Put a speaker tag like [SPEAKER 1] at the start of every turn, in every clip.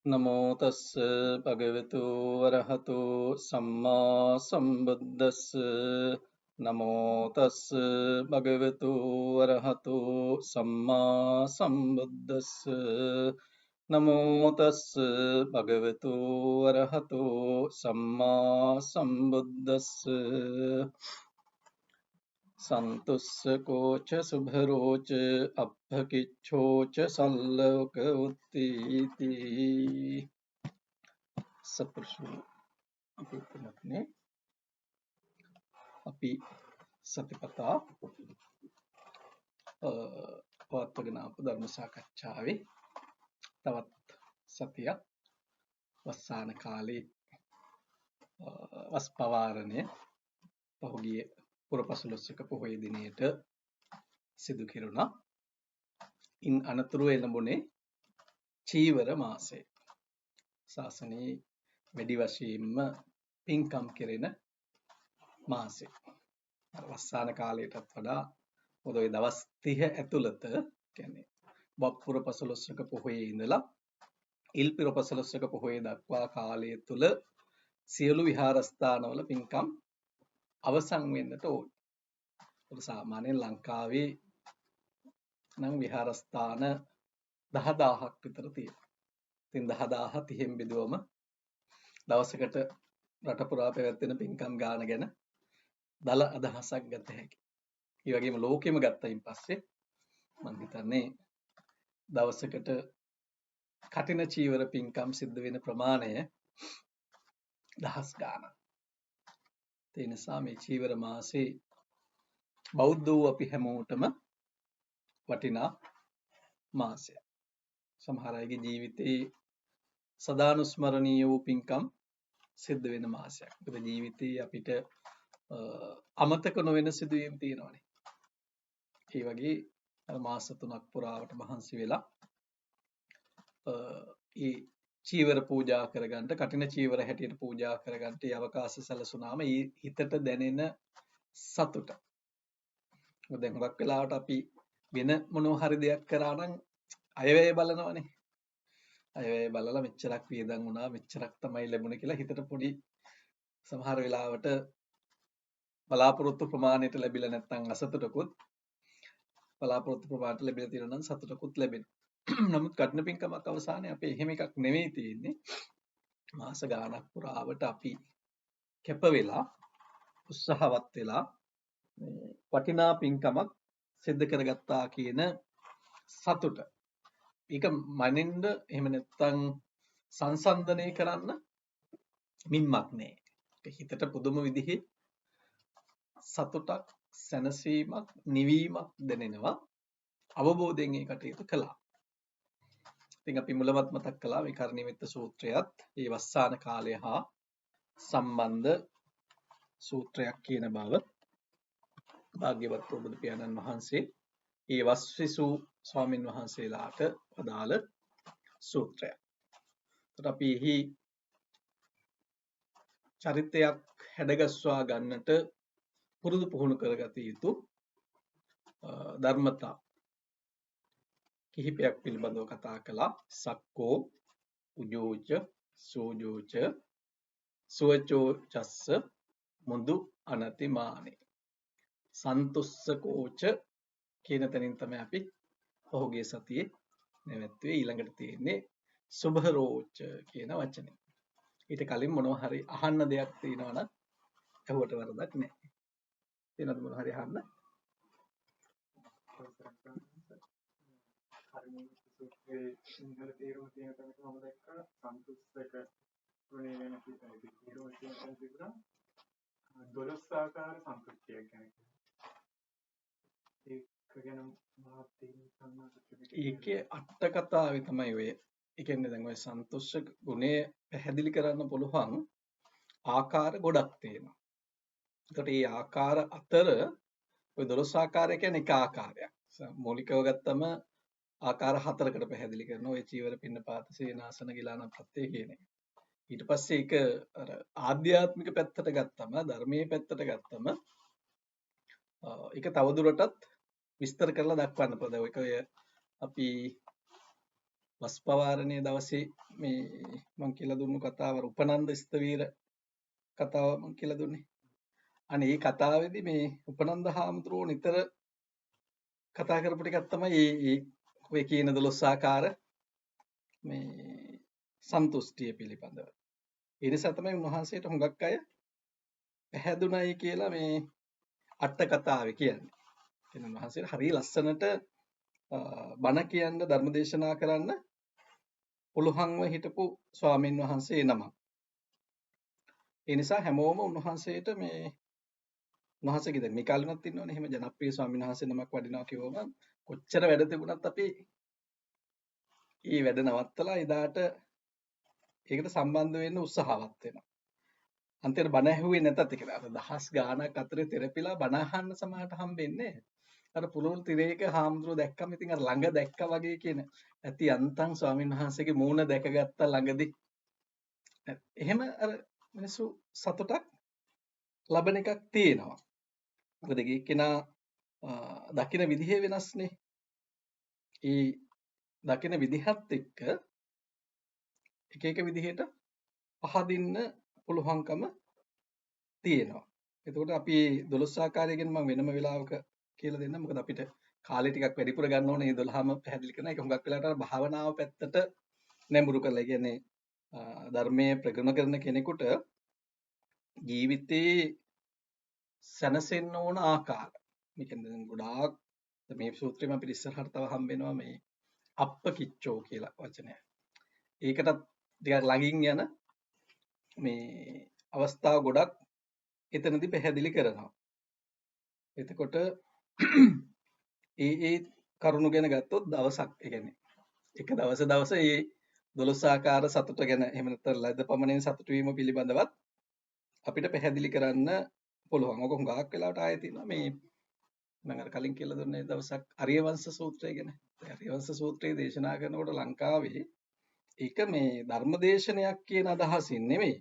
[SPEAKER 1] නමෝ තස්ස භගවතු වරහතු සම්මා සම්බුද්දස්ස නමෝ තස්ස භගවතු වරහතු සම්මා සම්බුද්දස්ස නමෝ තස්ස භගවතු වරහතු සම්මා සම්බුද්දස්ස සන්තුස්සකෝච සුභරෝච අබ්භකිච්ඡෝච සල්ලෝක උත්තිති සප්පුරුෂු අපි තුනක්නේ අපි සතිපතා පවත්වගෙන ආපු ධර්ම සාකච්ඡාවේ තවත් සතියක් වස්සාන කාලේ වස් පවාරණය පහුගිය පුරපසළොස්වක පොහොය දිනයට සිදු කෙරුණා. ඉන් අනතුරු එළඹුණේ චීවර මාසය. ශාසනයේ වැඩි වශයෙන්ම පින්කම් කෙරෙන මාසය. වස්සාන කාලයටත් වඩා මොකද ඔය දවස් 30 ඇතුළත කියන්නේ වප්පුර පසළොස්වක පොහොයේ ඉඳලා ඉල්පිර පසළොස්වක පොහොය දක්වා කාලය තුල සියලු විහාරස්ථානවල පින්කම් අවසන් වෙන්නට ඕන. සාමාන්‍යයෙන් ලංකාවේ නම් විහාරස්ථාන 10000ක් විතර තියෙනවා. ඉතින් 10000 30න් බෙදුවම දවසකට රට පුරා පැවැත්වෙන පින්කම් ගාන ගැන දල අදහසක් ගත හැකියි. ඒ වගේම ලෝකෙම ගත්තයින් පස්සේ මම හිතන්නේ දවසකට කටින චීවර පින්කම් සිද්ධ වෙන ප්‍රමාණය දහස් ගානක්. ඒ නිසා මේ චීවර මාසේ බෞද්ධ වූ අපි හැමෝටම වටිනා මාසයක්. සමහර අයගේ ජීවිතේ සදානුස්මරණීය වූ පින්කම් සිද්ධ වෙන මාසයක්. මොකද ජීවිතේ අපිට අමතක නොවන සිදුවීම් තියෙනවානේ. ඒ වගේ මාස 3ක් පුරාවට මහන්සි වෙලා ඒ චීවර පූජා කරගන්න, කටින චීවර හැටියට පූජා කරගන්න ඒ අවකාශ සැලසුනාම ඒ හිතට දැනෙන සතුට. මොකද දැන් හුඟක් වෙලාවට අපි වෙන මොනවා හරි දෙයක් කරා නම් අයවැය බලනවනේ. අයවැය බලලා මෙච්චරක් වියදම් වුණා, මෙච්චරක් තමයි ලැබුණේ කියලා හිතට පොඩි සමහර වෙලාවට බලාපොරොත්තු ප්‍රමාණයට ලැබිලා නැත්නම් අසතුටකුත්, බලාපොරොත්තු ප්‍රමාණයට ලැබිලා තියෙනවා නම් සතුටකුත් ලැබෙනවා. නමුත් කඨින පින්කමක් අවසානයේ අපේ එහෙම එකක් නෙවෙයි තියෙන්නේ. මාස ගාණක් පුරාවට අපි කැප වෙලා උත්සාහවත් වෙලා වටිනා පින්කමක් සිද්ධ කරගත්තා කියන සතුට. ඒක මනින්ද එහෙම නැත්නම් සංසන්දනය කරන්න මින්මක් නෑ. හිතට පුදුම විදිහේ සතුටක්, සැනසීමක්, නිවීමක් දැනෙනවා අවබෝධයෙන් ඒ කටයුතු කළා. ඉතින් අපි මුලවත් මතක් කළා මේ කර්ණීයමෙත්ත සූත්‍රයත් ඒ වස්සාන කාලය හා සම්බන්ධ සූත්‍රයක් කියන බව භාග්‍යවත් බුදු පියාණන් වහන්සේ ඒ වස්විසු ස්වාමින් වහන්සේලාට අදාළ සූත්‍රයක්. ඒත් අපි එහි චරිතයක් හැඩගස්වා ගන්නට පුරුදු පුහුණු කරගත යුතු ධර්මතා කිහිපයක් පිළිබඳව කතා කළා. සක්කෝ, උජෝච, සෝජෝච, සුවචෝ චස්ස, මුදු අනතිමානේ. සන්තුස්සකෝච කියන තැනින් තමයි අපි පහුගිය සතියේ නැවැත්තුවේ. ඊළඟට තියෙන්නේ සුභරෝච කියන වචනේ. ඊට කලින් මොනවා හරි අහන්න දෙයක් තියෙනවා නම් ඇහුවට වරදක් නැහැ. තියෙනවද මොනවා හරි අහන්න?
[SPEAKER 2] හරිනේ සිංහල තේරුම තියෙන තැනක මම දැක්කා සන්තුෂ්ඨක ගුණය වෙන කීපයක් තේරුම තියෙන තැන තිබුණා 12 ආකාර සන්තුෂ්ටියක් ගැන. ඒක ගැන මහත් තේරුම්
[SPEAKER 1] ඒකේ අට කතාවේ තමයි ඔය. ඒ කියන්නේ දැන් ඔය සන්තුෂ්ඨ ගුණය පැහැදිලි කරන්න පුළුවන් ආකාර ගොඩක් තියෙනවා. ඒකට මේ ආකාර අතර ඔය 12 ආකාරය කියන්නේ එක ආකාරයක්. මූලිකව ගත්තම ආකාර 4කට පැහැදිලි කරනවා. ඔය චීවර පින්නපාත සේනාසන ගිලාන ප්‍රත්‍ය කියන එක. ඊට පස්සේ ඒක අර ආධ්‍යාත්මික පැත්තට ගත්තම, ධර්මයේ පැත්තට ගත්තම ඒක තවදුරටත් විස්තර කරලා දක්වන්න පුළුවන්. ඒක ඔය අපි වස් පවාරණයේ දවසේ මේ මම කියලා දුන්නු කතාව උපනන්ද ස්තවීර කතාව මම කියලා දුන්නේ. අනේ මේ කතාවේදී මේ උපනන්ද හාමුදුරුවෝ නිතර කතා කරපු ටිකක් තමයි මේ ඔය කියන 12 ආකාර මේ සන්තුෂ්ටිය පිළිබඳව. ඒ නිසා තමයි උන්වහන්සේට හුඟක් අය පැහැදුණයි කියලා මේ අට කතාවේ කියන්නේ. කියන උන්වහන්සේට හරිය ලස්සනට බණ කියන්න ධර්මදේශනා කරන්න පුළුවන්ව හිටපු ස්වාමීන් වහන්සේ නමක්. ඒ නිසා හැමෝම උන්වහන්සේට මේ උන්වහන්සේගේ දැන් මේ කාලෙමත් ඉන්නවනේ එහෙම ජනප්‍රිය ස්වාමීන් වහන්සේ නමක් වඩිනවා කිව්වම කොච්චර වැඩ තිබුණත් අපි ඊ වැඩ නවත්තලා එදාට ඒකට සම්බන්ධ වෙන්න උත්සාහවත් වෙනවා. අන්තිමට බණ ඇහුවේ නැතත් ඒක අර දහස් ගාණක් අතරේ තෙරපිලා බණ අහන්න සමහරට හම්බෙන්නේ. අර පුළුල් තිරේක හාමුදුරුවෝ දැක්කම ඉතින් අර ළඟ දැක්කා වගේ කියන ඇති අන්තං ස්වාමීන් වහන්සේගේ මූණ දැකගත්තා ළඟදී. එහෙම අර මිනිස්සු සතුටක් ලබන එකක් තියෙනවා. මොකද කෙනා දකින විදිහේ වෙනස්නේ. ඒ දකින විදිහත් එක්ක එක විදිහට පහදින්න පුළුවන්කම තියෙනවා. එතකොට අපි 12 ආකාරය ගැන මම වෙනම වෙලාවක කියලා දෙන්නම්. මොකද අපිට කාලේ ටිකක් වැඩිපුර ගන්න ඕනේ මේ 12ම පැහැදිලි කරන එක. හුඟක් වෙලාවට අර භාවනාව පැත්තට නැඹුරු කරලා. ඒ කියන්නේ ධර්මයේ ප්‍රගුණ කරන කෙනෙකුට ජීවිතේ සැනසෙන්න ඕන ආකාර. මේ කියන්නේ ගොඩාක් මේ සූත්‍රෙම අපිට ඉස්සරහට තව හම්බ වෙනවා මේ අප්පකිච්චෝ කියලා වචනය. ඒකටත් ටිකක් ළඟින් යන මේ අවස්ථා ගොඩක් එතනදී පැහැදිලි කරනවා. එතකොට ඒ කරුණු ගැන ගත්තොත් දවසක් ඒ කියන්නේ එක දවස මේ 12 ආකාර සතුට ගැන එහෙම නැත්නම් ලද පමණින් සතුට වීම පිළිබඳවත් අපිට පැහැදිලි කරන්න පුළුවන්. ඔක හුඟක් වෙලාවට ආයෙ තියෙනවා මේ මම අර කලින් කියලා දුන්නේ දවසක් අරියවංශ සූත්‍රය ගැන. අරියවංශ සූත්‍රයේ දේශනා කරනකොට ලංකාවේ ඒක මේ ධර්මදේශනයක් කියන අදහසින් නෙමෙයි.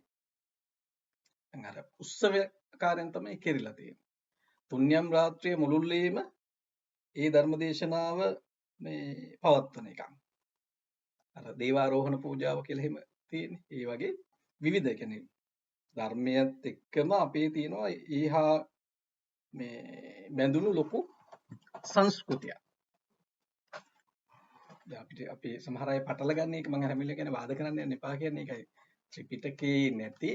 [SPEAKER 1] අර උත්සවකාරයෙන් තමයි කෙරිලා තියෙන්නේ. පුණ්‍යම් රාත්‍රියේ මුළුල්ලේම ඒ ධර්මදේශනාව මේ පවත්වන එකක්. අර දේවාරෝහණ පූජාව කියලා එහෙම තියෙන්නේ. ඒ වගේ විවිධ කියන්නේ ධර්මයේත් එක්කම අපේ තියෙනවා ඊහා මේ බැඳුණු ලොකු සංස්කෘතියක්. දැන් අපිට අපි සමහර අය පටල ගන්න එක මම හැමිල කියන්නේ වාද කරන්න යන්න එපා කියන්නේ ඒකයි. ත්‍රිපිටකේ නැති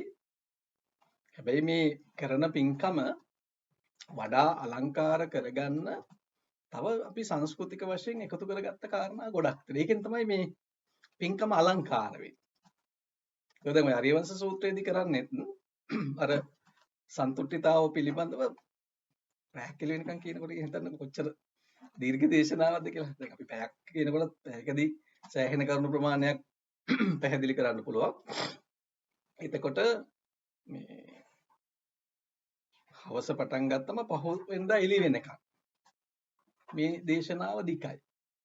[SPEAKER 1] හැබැයි මේ කරන පින්කම වඩා අලංකාර කරගන්න තව අපි සංස්කෘතික වශයෙන් එකතු කරගත්ත කාරණා ගොඩක් තියෙනවා. ඒකෙන් තමයි මේ පින්කම අලංකාර වෙන්නේ. ඒක දැන් ඔය අරියවංශ සූත්‍රයේදී කරන්නේත් අර සන්තුට්ඨිතාව පිළිබඳව පැහැදිලි වෙනකන් කියනකොට හිතන්න කොච්චර දීර්ඝ දේශනාවක්ද කියලා. දැන් අපි පැයක් කියනකොට පැයකදී සෑහෙන කරුණු ප්‍රමාණයක් පැහැදිලි කරන්න පුළුවන්. එතකොට මේ හවස පටන් ගත්තම පහුවෙන්දා එළි වෙනකන් මේ දේශනාව දිගයි.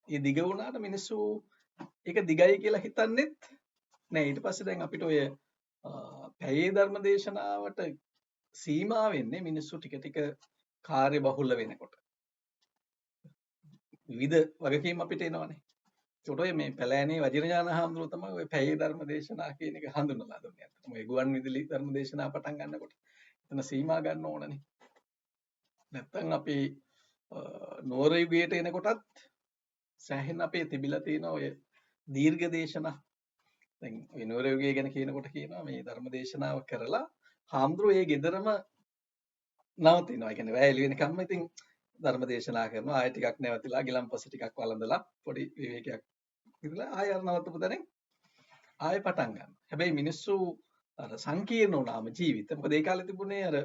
[SPEAKER 1] ඒ දිග වුණාට මිනිස්සු ඒක දිගයි කියලා හිතන්නේත් නෑ. ඊට පස්සේ දැන් අපිට ඔය පැයේ ධර්ම දේශනාවට සීමා වෙන්නේ මිනිස්සු ටික කාර්ය බහුල වෙනකොට. විවිධ වගකීම් අපිට එනවනේ. ඒකට ඔය මේ පැලෑනේ වජිරඥාන හාමුදුරුවෝ තමයි ඔය පැයේ ධර්ම දේශනා කියන එක හඳුන්වලා දුන්නේ. අතටම ඔය ගුවන් විදුලි ධර්ම දේශනා පටන් ගන්නකොට එතන සීමා ගන්න ඕනනේ. නැත්තම් අපි නෝර යුගයට එනකොටත් සෑහෙන අපේ තිබිලා තියෙන ඔය දීර්ඝ දේශනා. දැන් ඔය නෝර යුගය ගැන කියනකොට කියනවා මේ ධර්ම දේශනාව කරලා හාමුදුරුවෝ ඒ ගෙදරම නවතිනවා. ඒ කියන්නේ වැය එළි වෙනකම්ම ඉතින් ධර්ම දේශනා කරනවා. ආයෙ ටිකක් නැවතිලා ගිලම්පස ටිකක් වළඳලා පොඩි විවේකයක් ඉඳලා ආයෙ අර නවත්තපු තැනින් ආයෙ පටන් ගන්නවා. හැබැයි මිනිස්සු අර සංකීර්ණ වුණාම ජීවිත. මොකද ඒ කාලේ තිබුණේ අර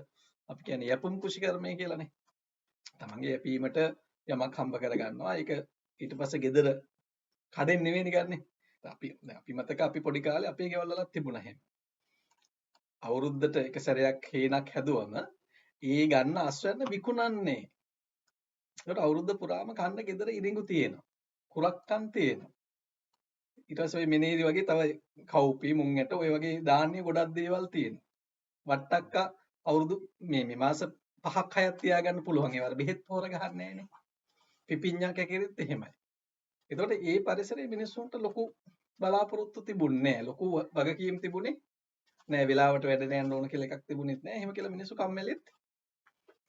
[SPEAKER 1] අපි කියන්නේ යපුම් කුෂිකර්මය කියලානේ. තමන්ගේ යැපීමට යමක් හම්බ කරගන්නවා. ඒක ඊට පස්සේ ගෙදර කඩෙන් නෙවෙයිනේ ගන්නෙ. අපි මතක අපි පොඩි කාලේ අපේ ගෙවල් වලත් තිබුණා එහෙම. අවුරුද්දට එක සැරයක් හේනක් හැදුවම ඒ ගන්න අස්වැන්න විකුණන්නේ. ඒකට අවුරුද්ද පුරාම කන්න ගෙදර ඉරිඟු තියෙනවා. කුරක්කන් තියෙනවා. ඊට පස්සේ ඔය මිනේරි වගේ තව කවුපි මුං ඇට ඔය වගේ ධාන්‍ය ගොඩක් දේවල් තියෙනවා. වට්ටක්කා අවුරුදු මේ මාස 5ක් 6ක් තියාගන්න පුළුවන්. ඒවල බෙහෙත් පොර ගහන්නේ නැහනේ. පිපිඤ්ඤා කැකිරිත් එහෙමයි. එතකොට ඒ පරිසරයේ මිනිස්සුන්ට ලොකු බලාපොරොත්තු තිබුණේ නැහැ. ලොකු වගකීම් තිබුණේ නැහැ. වෙලාවට වැඩට යන්න ඕන කියලා එකක් තිබුණෙත් නැහැ. එහෙම කියලා මිනිස්සු කම්මැලිත්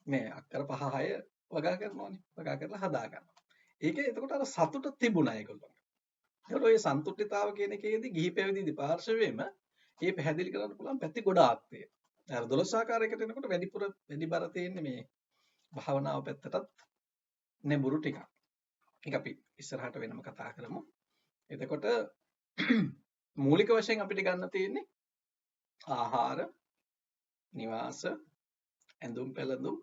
[SPEAKER 1] නෑ. අක්කර 5 6 වගා කරනවානේ. වගා කරලා හදා ගන්නවා. ඒකේ එතකොට අර සතුට තිබුණා ඒගොල්ලන්ට. ඒතකොට ඔය සන්තුෂ්ඨිතාව කියන එකේදී ගිහි පැවිදි දෙපාර්ශ්වයේම මේ පැහැදිලි කරන්න පුළුවන් පැති ගොඩාක් තියෙනවා. අර 12 ආකාරයකට එනකොට වැඩි බර තියෙන්නේ මේ භාවනාව පැත්තටත් නෙඹුරු ටිකක්. ඒක අපි ඉස්සරහට වෙනම කතා කරමු. එතකොට මූලික වශයෙන් අපිට ගන්න තියෙන්නේ ආහාර, නිවාස, ඇඳුම් පැළඳුම්,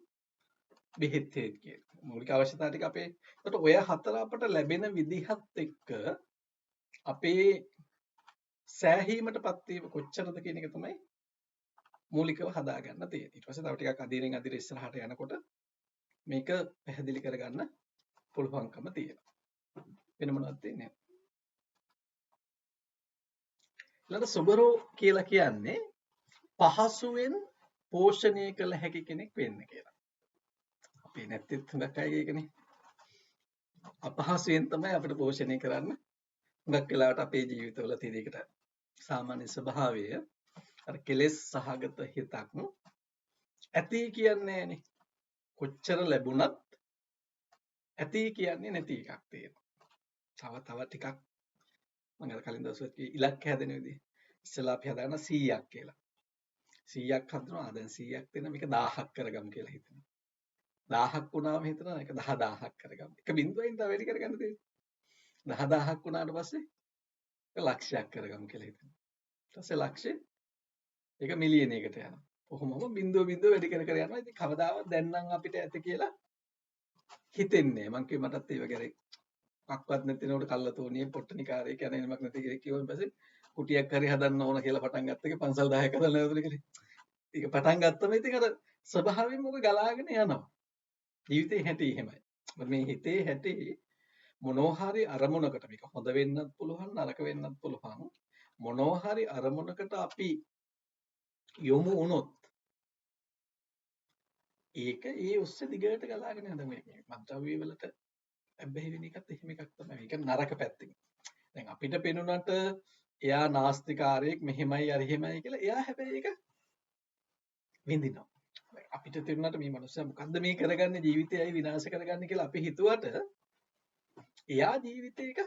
[SPEAKER 1] බෙහෙත් හේත් කියන මූලික අවශ්‍යතා ටික අපේ. එතකොට ඔය හතර අපට ලැබෙන විදිහත් එක්ක අපේ සෑහීමටපත් වීම කොච්චරද කියන එක තමයි මූලිකව හදා ගන්න තියෙන්නේ. ඊට පස්සේ තව ටිකක් අදිනෙන් අදින ඉස්සරහට යනකොට මේක පැහැදිලි කරගන්න පුළුවන්කම තියෙනවා. වෙන මොනවද තියෙන්නේ? ඊළඟ සුබරෝ කියලා කියන්නේ පහසුවෙන් පෝෂණය කළ හැකි කෙනෙක් වෙන්න කියලා. අපි නැත්නම් හුඟක් අය ඒකනේ. අපහසුයෙන් තමයි අපිට පෝෂණය කරන්න හුඟක් වෙලාවට අපේ ජීවිතවල තියෙන එකට සාමාන්‍ය ස්වභාවය අර කෙලෙස් සහගත හිතක් ඇති කියන්නේ නැහනේ. කොච්චර ලැබුණත් ඇති කියන්නේ නැති එකක් තියෙනවා. තව ටිකක් මම අර කලින් දවසට ඉලක්ක හැදෙන විදිහ. ඉස්සලා අපි හදාගන්න 100ක් කියලා. 100ක් හදනවා. දැන් 100ක් දෙන මේක 1000ක් කරගමු කියලා හිතනවා. 1000ක් වුණාම හිතනවා ඒක 10000ක් කරගමු. එක බිඳුවෙන් තව වැඩි කරගන්න තියෙන්නේ. 10000ක් වුණාට පස්සේ ඒක ලක්ෂයක් කරගමු කියලා හිතනවා. ඊට පස්සේ ලක්ෂෙ ඒක මිලියනයකට යනවා. කොහොමම බිඳුව වැඩි කර යනවා. ඉතින් කවදාවත් දැන් නම් අපිට ඇත කියලා හිතෙන්නේ. මං කිව්ව මටත් ඒ වගේ මොකක්වත් නැතිනකොට කල්ලතෝනියේ පොට්ටනිකාරයෙක් යන එනමක් නැති කෙනෙක් කිව්වන් පස්සේ කුටියක් හරි හදන්න ඕන කියලා පටන් ගත්ත එක පන්සල් 10ක් හදලා නේද කියලා. ඒක පටන් ගත්තම ඉතින් අර ස්වභාවයෙන්ම ඔක ගලාගෙන යනවා. ජීවිතේ හැටි එහෙමයි. මේ හිතේ හැටි මොනෝහරි අරමුණකට මේක හොඳ වෙන්නත් පුළුවන් නරක වෙන්නත් පුළුවන්. මොනෝහරි අරමුණකට අපි යොමු වුණොත් ඒක ඒ ඔස්සේ දිගට ගලාගෙන යන මේ මන්ත්‍රව්‍ය වලට හැබැයි වෙන එකත් එහෙම එකක් තමයි. ඒක නරක පැත්තකින්. දැන් අපිට පෙනුනට එයා නාස්තිකාරයෙක් මෙහෙමයි අර එහෙමයි කියලා එයා හැබැයි ඒක විඳිනවා. අපිට තේරුණාට මේ මනුස්සයා මොකද්ද මේ කරගන්නේ ජීවිතයයි විනාශ කරගන්නේ කියලා අපි හිතුවට එයා ජීවිතේක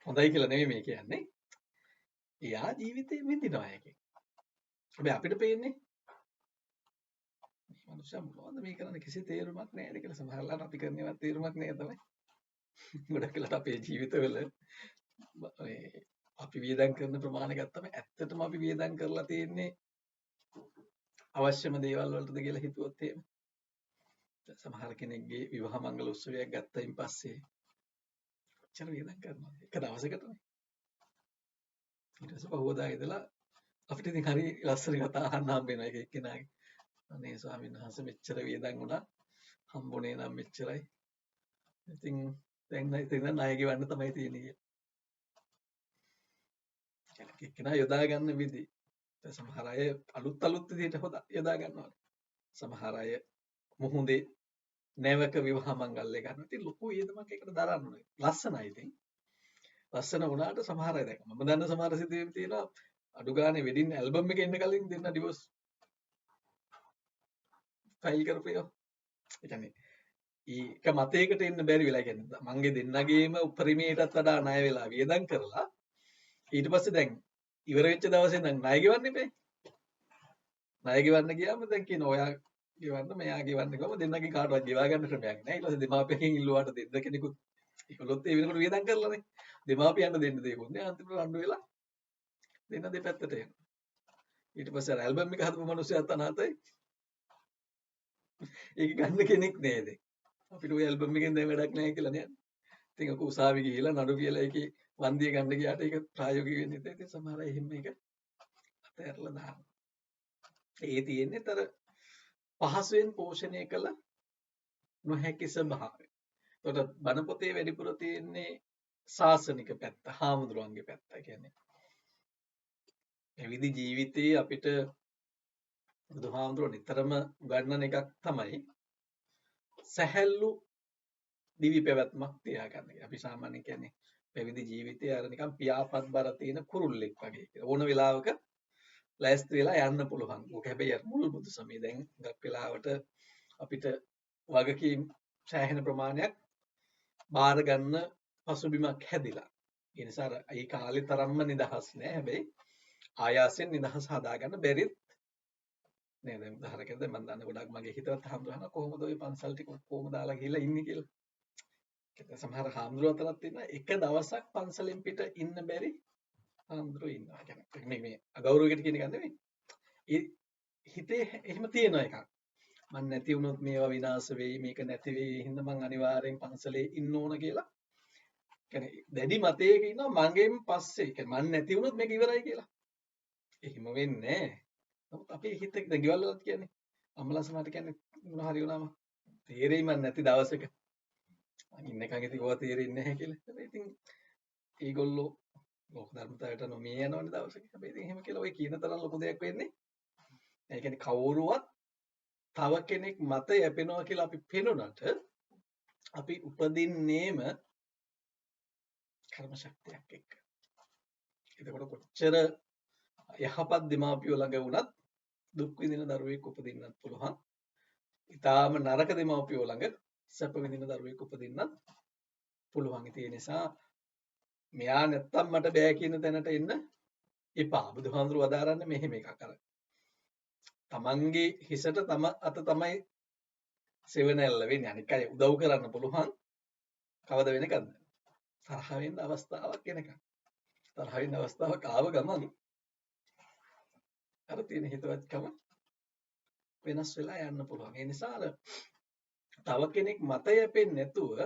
[SPEAKER 1] හොඳයි කියලා නෙමෙයි මේ කියන්නේ. එයා ජීවිතේ විඳිනවා ඒකෙන්. හැබැයි අපිට පේන්නේ මේ මනුස්සයා මොනවද මේ කරන්නේ කිසි තේරුමක් නැහැ කියලා සමහරවිට අපි කරනේවත් තේරුමක් නැහැ තමයි. ගොඩක් වෙලාවට අපේ ජීවිතවල අපි වියදම් කරන ප්‍රමාණය ගත්තම ඇත්තටම අපි වියදම් කරලා තියෙන්නේ අවශ්‍යම දේවල් වලටද කියලා හිතුවොත් එහෙම. සමහර කෙනෙක්ගේ විවාහ මංගල උත්සවයක් ගත්තයින් පස්සේ කොච්චර වියදම් කරනවද? එක දවසකටනේ. ඊට පස්සේ පහුවදා ඉඳලා අපිට ඉතින් හරි ලස්සන කතා අහන්න හම්බ වෙනවා එක එක්කෙනාගේ. අනේ ස්වාමීන් වහන්සේ මෙච්චර වියදම් වුණා හම්බුනේ නම් මෙච්චරයි. ඉතින් දැන් ණය ගෙවන්න තමයි තියෙන්නේ. එක්කෙනා යොදා ගන්න විදි. සමහර අය අලුත් විදිහට යොදා ගන්නවා. සමහර අය මුහුදේ නැවක විවාහ මංගල්‍ය ගන්න. ඉතින් ලොකු වියදමක් ඒකට දරන්න ඕනේ. ලස්සනයි ඉතින්. ලස්සන වුණාට සමහර අය දැක්ක. මම දන්න සමහර සිදුවීම් තියෙනවා අඩු ගානේ වෙඩින් ඇල්බම් එක එන්න කලින් දෙන්න ඩිවෝස් ෆයිල් කරපියෝ. ඒ කියන්නේ ඒක මතයකට එන්න බැරි වෙලා කියන්නේ මංගේ දෙන්නගේම උපරිමයටත් වඩා ණය වෙලා වියදම් කරලා ඊට පස්සේ දැන් ඉවර වෙච්ච දවසේ නම් ණය ගෙවන්න එපේ. ණය ගෙවන්න ගියාම දැන් කියන ඔයා ගෙවන්න මෙයා ගෙවන්න ගම දෙන්නගේ කාටවත් ගෙවා ගන්න ක්‍රමයක් නැහැ. ඊට පස්සේ දෙමාපියන්ගෙන් ඉල්ලුවාට දෙන්න කෙනෙකුත් ඒකලොත් ඒ වෙනකොට වියදම් කරලානේ. දෙමාපියන්ට දෙන්න දෙයක්වත් නෑ. අන්තිමට රණ්ඩු වෙලා දෙන්න දෙපැත්තට යනවා. ඊට පස්සේ අර ඇල්බම් එක හදපු මිනිස්සයා තනහතයි. ඒක ගන්න කෙනෙක් නෑ දැන්. අපිට ওই ඇල්බම් එකෙන් දැන් වැඩක් නැහැ කියලා නේද? ඉතින් අක උසාවි ගිහිලා නඩු කියලා ඒකේ වන්දිය ගන්න ගියාට ඒක ප්‍රායෝගික වෙන්නේ නැහැ. ඉතින් සමහර අය එහෙම එක අතහැරලා දානවා. ඒ තියෙන්නේ තර පහසුවෙන් පෝෂණය කළ නොහැකි ස්වභාවය. ඒකට බණ පොතේ වැඩිපුර තියෙන්නේ සාසනික පැත්ත, හාමුදුරුවන්ගේ පැත්ත. කියන්නේ එවිදි ජීවිතයේ අපිට බුදුහාමුදුරුවෝ නිතරම උගන්වන එකක් තමයි සැහැල්ලු දිවි පැවැත්මක් තියාගන්න. අපි සාමාන්‍යයෙන් කියන්නේ පැවිදි ජීවිතය අර නිකන් පියාපත් බර තියෙන කුරුල්ලෙක් වගේ කියලා. ඕන වෙලාවක ලෑස්ති වෙලා යන්න පුළුවන්. ඕක හැබැයි අර මුල් බුදු සමයේ දැන් ගොඩක් වෙලාවට අපිට වගකීම් සෑහෙන ප්‍රමාණයක් බාර ගන්න පසුබිමක් හැදිලා. ඒ නිසා අර ඒ කාලේ තරම්ම නිදහස් නෑ. හැබැයි ආයාසෙන් නිදහස හදාගන්න බැරිත් නේද? දැන් උදාහරණයක් දැන් මම දන්න ගොඩක් මගේ හිතවත් හාමුදුරන කොහොමද ওই පන්සල් ටික කොහොම දාලා ගිහිල්ලා ඉන්නේ කියලා. ඒත් සමහර හාමුදුරුවෝ අතරත් ඉන්න එක දවසක් පන්සලෙන් පිට ඉන්න බැරි හාමුදුරුවෝ ඉන්නවා. කියන්නේ මේ අගෞරවයකට කියන එක නෙවෙයි. ඒ හිතේ එහෙම තියෙන එකක්. මම නැති වුණොත් මේවා විනාශ වෙයි, මේක නැති වෙයි. හින්දා මං අනිවාර්යෙන් පන්සලේ ඉන්න ඕන කියලා. කියන්නේ දැඩි මතයක ඉන්නවා මගෙන් පස්සේ. කියන්නේ මං නැති වුණොත් මේක ඉවරයි කියලා. එහෙම වෙන්නේ නැහැ. නමුත් අපේ හිත දැන් ගෙවල් වලත් කියන්නේ අම්මලා සමහරට කියන්නේ මොන හරි වුණාම තේරෙයි මං නැති දවසක. මං ඉන්න එකන් ඉතින් ඕවා තේරෙන්නේ නැහැ කියලා. හැබැයි ඉතින් ඒගොල්ලෝ ලෝක ධර්මතාවයට නොමිය යනවනේ දවසක. හැබැයි ඉතින් එහෙම කියලා ඔය කියන තරම් ලොකු දෙයක් වෙන්නේ. ඒ කියන්නේ කවුරුවත් තව කෙනෙක් මත යැපෙනවා කියලා අපි පෙනුනට අපි උපදින්නේම කර්ම ශක්තියක් එක්ක. එතකොට කොච්චර යහපත් දෙමාපියෝ ළඟ වුණත් දුක් විඳින දරුවෙක් උපදින්නත් පුළුවන්. ඊටාම නරක දෙමාපියෝ ළඟ සැප විඳින දරුවෙක් උපදින්නත් පුළුවන්. ඒ නිසා මෙයා නැත්තම් මට බෑ කියන තැනට එන්න එපා. බුදුහාමුදුරුවෝ වදාරන්නේ මෙහෙම එකක් අර. තමන්ගේ හිසට තම අත තමයි සෙවණැල්ල වෙන්නේ. අනික අය උදව් කරන්න පුළුවන්. කවද වෙනකන්ද? තරහ වෙන්න අවස්ථාවක් එනකන්. තරහ වෙන්න අවස්ථාවක් ආව ගමන් අර තියෙන හිතවත්කම වෙනස් වෙලා යන්න පුළුවන්. ඒ නිසා අර තව කෙනෙක් මත යැපෙන්නේ නැතුව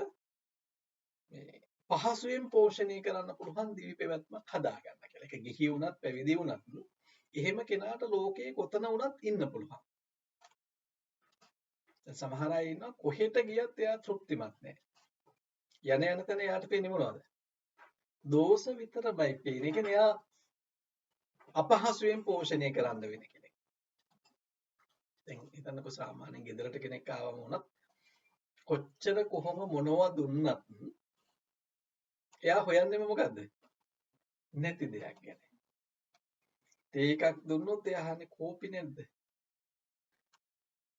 [SPEAKER 1] මේ පහසුවෙන් පෝෂණය කරන්න පුළුවන් දිවි පැවැත්මක් හදාගන්න කියලා. ඒක ගිහි වුණත් පැවිදි වුණත් එහෙම කෙනාට ලෝකේ කොතන වුණත් ඉන්න පුළුවන්. දැන් සමහර අය ඉන්නවා කොහෙට ගියත් එයා තෘප්තිමත් නැහැ. යන යන තැන එයාට පේන්නේ මොනවද? දෝෂ විතරයි පේන්නේ. කියන්නේ එයා අපහසුයෙන් පෝෂණය කරන්න වෙන කෙනෙක්. දැන් හිතන්නකො සාමාන්‍යයෙන් ගෙදරට කෙනෙක් ආවම වුණත් කොච්චර කොහොම මොනවා දුන්නත් එයා හොයන්නේම මොකද්ද? නැති දෙයක් ගැන. තේ එකක් දුන්නොත් එයා අහන්නේ කෝපි නැද්ද?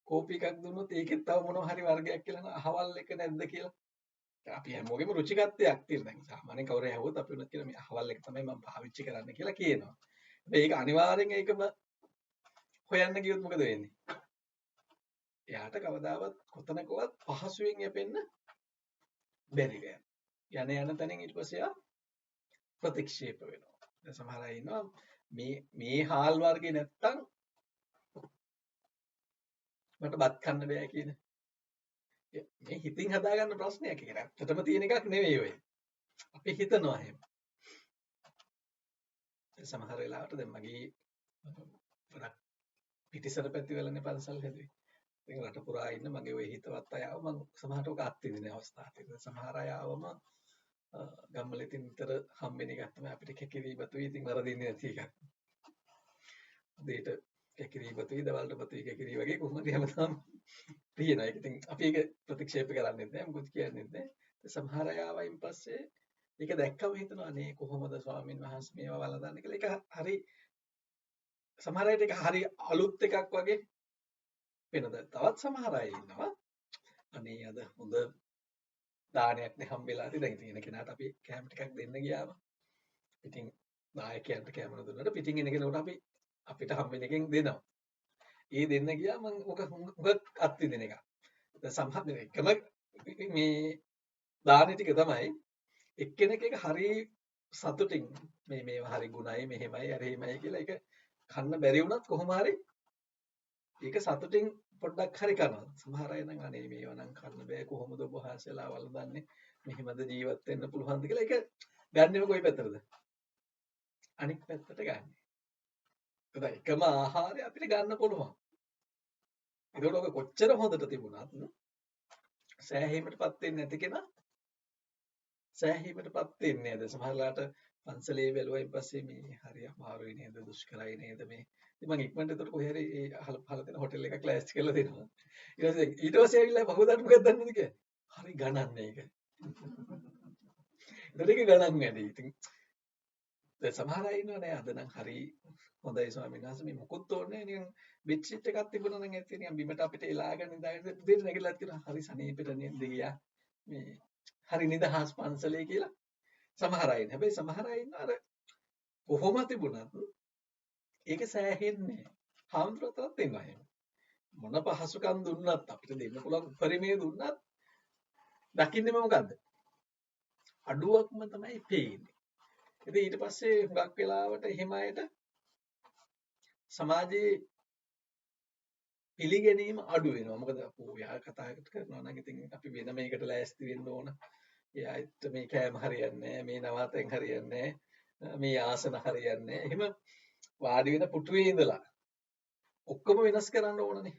[SPEAKER 1] කෝපි එකක් දුන්නොත් ඒකෙත් තව මොනවා හරි වර්ගයක් කියලා නේද? අහවල් එක නැද්ද කියලා. අපි හැමෝගෙම රුචිකත්වයක් තියෙනවා. දැන් සාමාන්‍යයෙන් කවුරු ඇහුවොත් අපි උනත් කියන මේ අහවල් එක තමයි මම පාවිච්චි කරන්න කියලා කියනවා. හැබැයි ඒක අනිවාර්යෙන් ඒකම හොයන්න ගියොත් මොකද වෙන්නේ? එයාට කවදාවත් කොතනකවත් පහසුවෙන් යැපෙන්න බැරි වෙනවා. යන යන තැනින් ඊට පස්සේ එයා ප්‍රතික්ෂේප වෙනවා. දැන් සමහර අය ඉන්නවා මේ හාල් වර්ගේ නැත්තම් මට බත් කන්න බෑ කියන. මේ හිතින් හදාගන්න ප්‍රශ්නයක් ඒක. ඇත්තටම තියෙන එකක් නෙවෙයි ඔය. අපි හිතනවා එහෙම. සමහර වෙලාවට දැන් මගේ ගොඩක් පිටිසර පැතිවලනේ පන්සල් හැදුවේ. ඉතින් රට පුරා ඉන්න මගේ ওই හිතවත් අය ආව මම සමහරට ඔක අත්විඳින අවස්ථා තියෙනවා. සමහර අය ආවම ගම්වල ඉතින් විතර හම්බෙන එකක් තමයි අපිට කැකිරි බතුයි ඉතින් වරදින්නේ නැති එකක්. දෙයට කැකිරි බතුයි දවල්ට බතුයි කැකිරි වගේ කොහොමද හැමදාම තියෙනවා. ඒක ඉතින් අපි ඒක ප්‍රතික්ෂේප කරන්නේ නැහැ. මොකද කියන්නේ නැහැ. සමහර අය ආවයින් පස්සේ ඒක දැක්කම හිතනවා නේ කොහොමද ස්වාමීන් වහන්සේ මේවා වළඳන්නේ කියලා. ඒක හරි සමහර අයට ඒක හරි අලුත් එකක් වගේ වෙනද. තවත් සමහර අය ඉන්නවා අනේ අද හොඳ දානයක් නේ හම්බෙලා තියෙන. දැන් ඉතින් කෙනාට අපි කැම ටිකක් දෙන්න ගියාම ඉතින් නායකයන්ට කැම දුන්නාට පිටින් එන කෙනෙකුට අපි අපිට හම්බෙන එකෙන් දෙනවා. ඒ දෙන්න ගියා මම ඔක හුඟක් අත්විඳින එක. දැන් සමහර එකම මේ දාන ටික තමයි එක්කෙනෙක් එක හරි සතුටින් මේවා හරි ගුණයි මෙහෙමයි අර එහෙමයි කියලා ඒක කන්න බැරි වුණත් කොහොම හරි ඒක සතුටින් පොඩ්ඩක් හරි කරනවා. සමහර අය නම් අනේ මේවා නම් කන්න බෑ කොහොමද ඔබ වහන්සේලා වළඳන්නේ මෙහෙමද ජීවත් වෙන්න පුළුවන්ද කියලා ඒක ගන්නෙම කොයි පැත්තටද? අනික් පැත්තට ගන්න. ඒකයි එකම ආහාරය අපිට ගන්න පුළුවන්. ඒකට ඔක කොච්චර හොඳට තිබුණත් සෑහීමටපත් වෙන්නේ නැති කෙනා සෑහීමටපත් වෙන්නේ නැද? සමහරලාට පන්සලේ වැළුවයින් පස්සේ මේ හරි අමාරුයි නේද දුෂ්කරයි නේද මේ ඉතින් මම ඉක්මනට ඒකට කොහේ හරි ඒ අහල පහල තියෙන හොටෙල් එකක් ලෑස්ති කරලා දෙනවා ඊට පස්සේ ඇවිල්ලා බහුදාට මොකක්ද දන්නවද කියන්නේ හරි ගණන් මේක. ඒක ගණන් වැඩි. ඉතින් දැන් සමහර අය ඉන්නවනේ අද නම් හරි හොඳයි ස්වාමීන් වහන්සේ මේ මොකුත් ඕනේ නිකන් බෙඩ් ෂීට් එකක් තිබුණා නම් ඇත්තේ නිකන් බිමට අපිට එලාගෙන ඉඳගෙන දෙන්න නැගිටලා කියනවා හරි සනීපෙට නේද ගියා මේ හරි නිදහස් පන්සලේ කියලා සමහර අය ඉන්නේ. හැබැයි සමහර අය ඉන්නවා අර කොහොම තිබුණත් ඒක සෑහෙන්නේ නැහැ. හාමුදුරුවෝටත් එනවා එහෙම. මොන පහසුකම් දුන්නත් අපිට දෙන්න පුළුවන් උපරිමයේ දුන්නත් දකින්නේ මොකද්ද? අඩුවක්ම තමයි පේන්නේ. ඉතින් ඊට පස්සේ හුඟක් වෙලාවට එහෙම අයට සමාජයේ පිළිගැනීම අඩු වෙනවා. මොකද අපෝ යා කතා කරනවා නම් ඉතින් අපි වෙන මේකට ලෑස්ති වෙන්න ඕන. එයාට මේ කෑම හරියන්නේ නැහැ, මේ නවාතැන් හරියන්නේ නැහැ, මේ ආසන හරියන්නේ නැහැ. එහෙම වාඩි වෙන පුටුවේ ඉඳලා ඔක්කොම වෙනස් කරන්න ඕනනේ.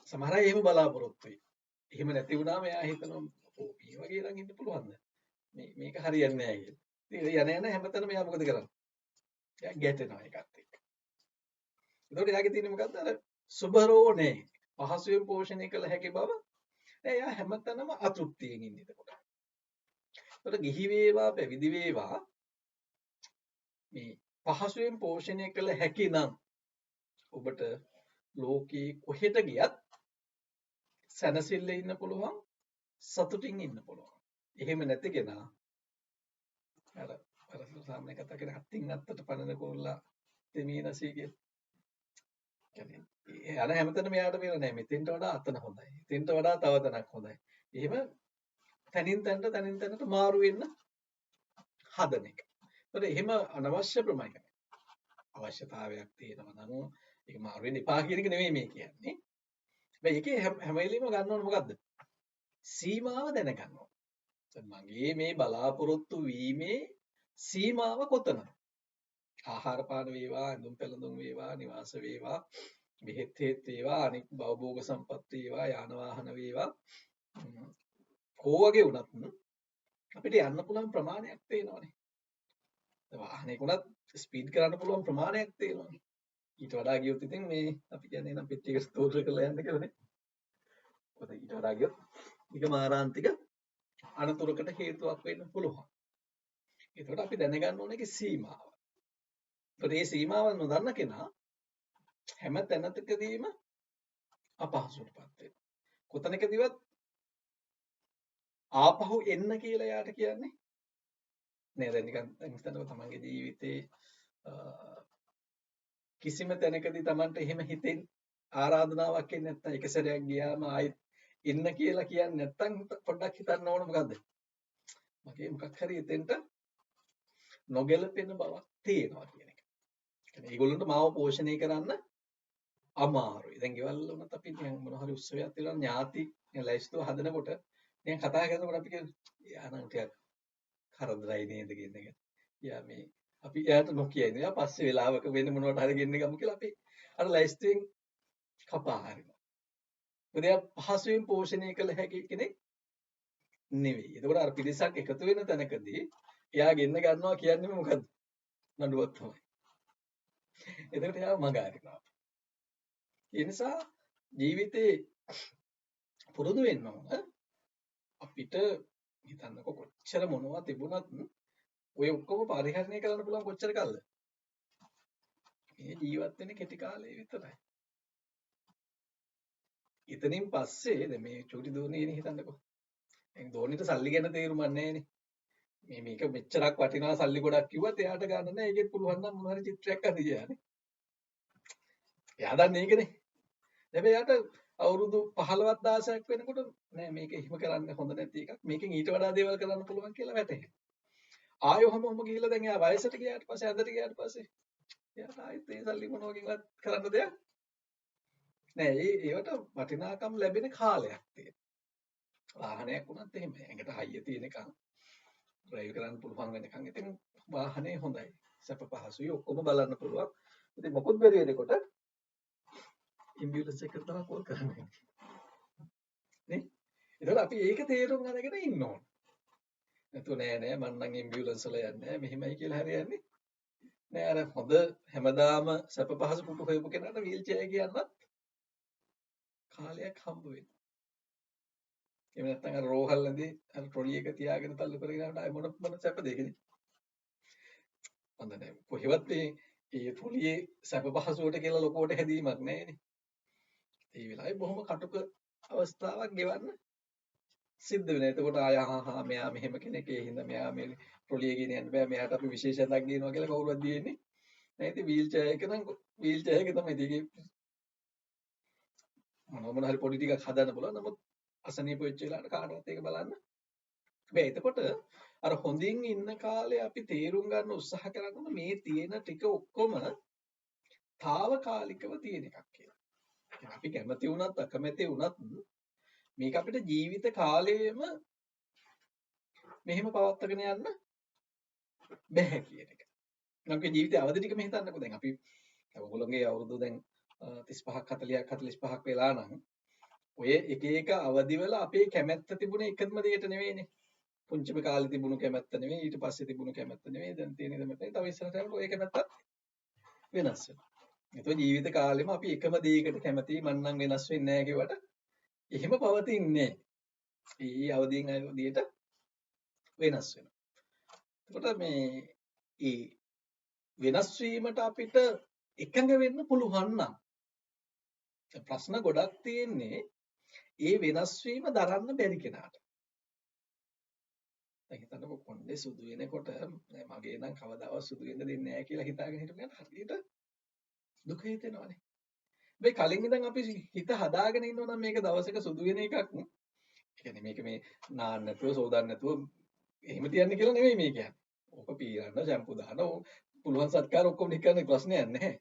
[SPEAKER 1] සමහර අය එහෙම බලාපොරොත්තු වෙයි. එහෙම නැති වුණාම එයා හිතනවා ඔව් මේ වගේ නම් ඉන්න පුළුවන්ද? මේක හරියන්නේ නැහැ කියලා. ඉතින් යන හැමතැනම එයා මොකද කරන්නේ? එයා ගැටෙනවා ඒකත් එක්ක. ඒතකොට එයාගේ තියෙන්නේ මොකද්ද? අර සුබරෝනේ පහසුවෙන් පෝෂණය කළ හැකි බව. එයා හැමතැනම අතෘප්තියෙන් ඉන්නේ එතකොට. ඒතකොට ගිහි වේවා පැවිදි වේවා මේ පහසුවෙන් පෝෂණය කළ හැකි නම් ඔබට ලෝකේ කොහෙට ගියත් සැනසෙල්ල ඉන්න පුළුවන් සතුටින් ඉන්න පුළුවන්. එහෙම නැති කෙනා අර සාමාන්‍ය කතා කරන අත්ින් අත්තට පනන කොල්ලා දෙමීනසී කියන. කියන්නේ අර හැමතැනම යාට මේව නෑ. මෙතෙන්ට වඩා අතන හොඳයි. එතෙන්ට වඩා තව තැනක් හොඳයි. එහෙම තනින් තැනට මාරු වෙන්න හදන එක. ඒත් එහෙම අනවශ්‍ය ප්‍රමාණයක් අවශ්‍යතාවයක් තියෙනවා නම් ඒක මාරු වෙන්න එපා කියන එක නෙමෙයි මේ කියන්නේ. හැබැයි ඒකේ හැම වෙලෙම ගන්න ඕන මොකද්ද? සීමාව දැනගන්න ඕන. මගේ මේ බලාපොරොත්තු වීමේ සීමාව කොතනද? ආහාර පාන වේවා, ඇඳුම් පැළඳුම් වේවා, නිවාස වේවා, බෙහෙත් හේත් වේවා, අනික් භවභෝග සම්පත් වේවා, යාන වාහන වේවා, කෝවගේ වුණත් අපිට යන්න පුළුවන් ප්‍රමාණයක් තියෙනවානේ. වාහනයක උනත් ස්පීඩ් කරන්න පුළුවන් ප්‍රමාණයක් තියෙනවානේ. ඊට වඩා ගියොත් ඉතින් මේ අපි කියන්නේ නම් පෙට්ටියකට ස්තෝත්‍ර කරලා යන්න කියලානේ. ඔතන ඊට වඩා ගියොත් ඒක මාරාන්තික අනතුරකට හේතුවක් වෙන්න පුළුවන්. ඒකට අපි දැනගන්න ඕනේ ඒකේ සීමාව. ඒකට මේ සීමාව නොදන්න කෙනා හැම තැනකදීම අපහසුටපත් වෙනවා. කොතනකදීවත් ආපහු එන්න කියලා යාට කියන්නේ නේද? නිකන් හිතන්නකො තමන්ගේ ජීවිතේ කිසිම තැනකදී තමන්ට එහෙම හිතෙන් ආරාධනාවක් එන්නේ නැත්නම් එක සැරයක් ගියාම ආයෙත් එන්න කියලා කියන්නේ නැත්නම් පොඩ්ඩක් හිතන්න ඕන මොකද්ද? මගේ මොකක් හරි එතෙන්ට නොගැලපෙන බවක් තියෙනවා කියන එක. කියන්නේ ඒගොල්ලන්ට මාව පෝෂණය කරන්න අමාරුයි. දැන් ගෙවල් වුණත් අපි නිකන් මොන හරි උත්සවයක් තියලා ඥාති ලැයිස්තුව හදනකොට නිකන් කතා කරනකොට අපි කියන යා නම් ටිකක් කරදරයි නේද කියන එක. යා මේ අපි එයාට නොකිය ඉන්නේ. යා පස්සේ වෙලාවක වෙන මොනවට හරි ගෙන්න ගමු කියලා අපි අර ලැයිස්තුවෙන් කපා හරිනවා. මොකද එයා පහසුවෙන් පෝෂණය කළ හැකි කෙනෙක් නෙවෙයි. එතකොට අර පිරිසක් එකතු වෙන තැනකදී එයා ගෙන්න ගන්නවා කියන්නේ මොකද්ද? නඩුවක් තමයි. එතකොට එයා මග අරිනවා. ඒ නිසා ජීවිතේ පුරුදු වෙන්න ඕන අපිට හිතන්නකො කොච්චර මොනවා තිබුණත් ඔය ඔක්කොම පරිහරණය කරන්න පුළුවන් කොච්චර කල්ද? මේ ජීවත් වෙන කෙටි කාලේ විතරයි. එතනින් පස්සේ දැන් මේ චූටි දෝනියනේ හිතන්නකො. දැන් දෝනියට සල්ලි ගැන තේරුමක් නැහැනේ. මේක මෙච්චරක් වටිනා සල්ලි ගොඩක් කිව්වත් එයාට ගන්න නැහැ. ඒකෙත් පුළුවන් නම් මොන හරි චිත්‍රයක් අඳ කියන්නේ. එයා දන්නේ ඒකනේ. හැබැයි යාට අවුරුදු 15ක් 16ක් වෙනකොට නෑ මේක එහෙම කරන්න හොඳ නැති එකක්. මේකෙන් ඊට වඩා දේවල් කරන්න පුළුවන් කියලා වැටහෙනවා. ආයෙම ගිහිල්ලා දැන් එයා වයසට ගියාට පස්සේ අඳට ගියාට පස්සේ එයාට ආයෙත් ඒ සල්ලි මොනවකින්වත් කරන්න දෙයක් නෑ. ඒවට වටිනාකම් ලැබෙන කාලයක් තියෙනවා. වාහනයක් වුණත් එහෙම. ඇඟට හයිය තියෙනකන් ඩ්‍රයිව් කරන්න පුළුවන් වෙනකන් ඉතින් වාහනේ හොඳයි. සැප පහසුයි ඔක්කොම බලන්න පුළුවන්. ඉතින් මොකොත් බැරි වෙනකොට ඉම්බියුලන්ස් එකට තමයි කෝල් කරන්නේ. නේ? ඒතකොට අපි ඒක තේරුම් අරගෙන ඉන්න ඕන. නැතු නෑ මම නම් ඉම්බියුලන්ස් වල යන්නේ නෑ මෙහෙමයි කියලා හරියන්නේ. නෑ අර හොඳ හැමදාම සැප පහසු පුටු හොයපු කෙනාට වීල් චෙයාර් කියන්නත් කාලයක් හම්බ වෙනවා. එහෙම නැත්නම් අර රෝහල්ලදී අර ට්‍රොලි එක තියාගෙන තල්ලු කරගෙන යනකොට ආයි මොන සැපද ඒකනේ. හොඳ නැහැ. කොහෙවත් මේ ට්‍රොලියේ සැප පහසුවට කියලා ලොකෝට හැදීමක් නැහැනේ. ඒ වෙලාවේ බොහොම කටුක අවස්ථාවක් ගෙවන්න සිද්ධ වෙනවා. එතකොට ආය මෙයා මෙහෙම කෙනෙක් ඒ හින්දා මෙයා මේ ට්‍රොලිය ගෙන යන්න බෑ. මෙයාට අපි විශේෂයක් ගේනවා කියලා කවුරුවත් දෙන්නේ නැහැ. ඉතින් වීල් චෙයාර් එක නම් වීල් චෙයාර් එක තමයි ඉතින් මොන හරි පොඩි ටිකක් හදන්න පුළුවන්. නමුත් අසනීප වෙච්ච වෙලාවට කාටවත් ඒක බලන්න බෑ. එතකොට අර හොඳින් ඉන්න කාලේ අපි තේරුම් ගන්න උත්සාහ කරනවා මේ තියෙන ටික ඔක්කොම తాවකාලිකව තියෙන එකක් කියලා. අපි කැමති වුණත් අකමැති වුණත් මේක අපිට ජීවිත කාලයේම මෙහෙම පවත්වාගෙන යන්න බැහැ කියන එක. நமக்கு ජීවිතයේ අවදි ටිකම හිතන්නකෝ. දැන් අපි ඔයගොල්ලෝගේ අවුරුදු දැන් 35ක් 40ක් 45ක් වෙලා නම් ඔය එක එක අවදි වල අපේ කැමැත්ත තිබුණේ එකම දෙයට නෙවෙයිනේ. පුංචිම කාලේ තිබුණු කැමැත්ත නෙවෙයි, ඊට පස්සේ තිබුණු කැමැත්ත නෙවෙයි, දැන් තියෙන කැමැත්ත නෙවෙයි. තව ඉස්සරහට යනකොට ඔය කැමැත්තත් වෙනස් වෙනවා. ඒතකොට ජීවිත කාලෙම අපි එකම දෙයකට කැමතියි මන්නම් වෙනස් වෙන්නේ නැහැ කියවට එහෙම පවතින්නේ. ඒ අවදීන් අවදියට වෙනස් වෙනවා. එතකොට මේ ඒ වෙනස් වීමට අපිට එකඟ වෙන්න පුළුවන් නම් ප්‍රශ්න ගොඩක් තියෙන්නේ ඒ වෙනස් වීම දරන්න බැරි කෙනාට. දැන් හිතන්නකො කොණ්ඩේ සුදු වෙනකොට මගේ නම් කවදාවත් සුදු වෙන්න දෙන්නේ නැහැ කියලා හිතාගෙන හිටපු කෙනාට හරියට දුක හිතෙනවානේ. මේ කලින් ඉඳන් අපි හිත හදාගෙන ඉන්නවා නම් මේක දවසක සුදු වෙන එකක්. ඒ කියන්නේ මේක මේ නාන්න නැතුව සෝදන්න නැතුව එහෙම තියන්න කියලා නෙමෙයි මේ කියන්නේ. ඕක පීරන්න ෂැම්පු දාන්න පුළුවන් සත්කාර ඔක්කොම ටික කරන්න ප්‍රශ්නයක් නැහැ.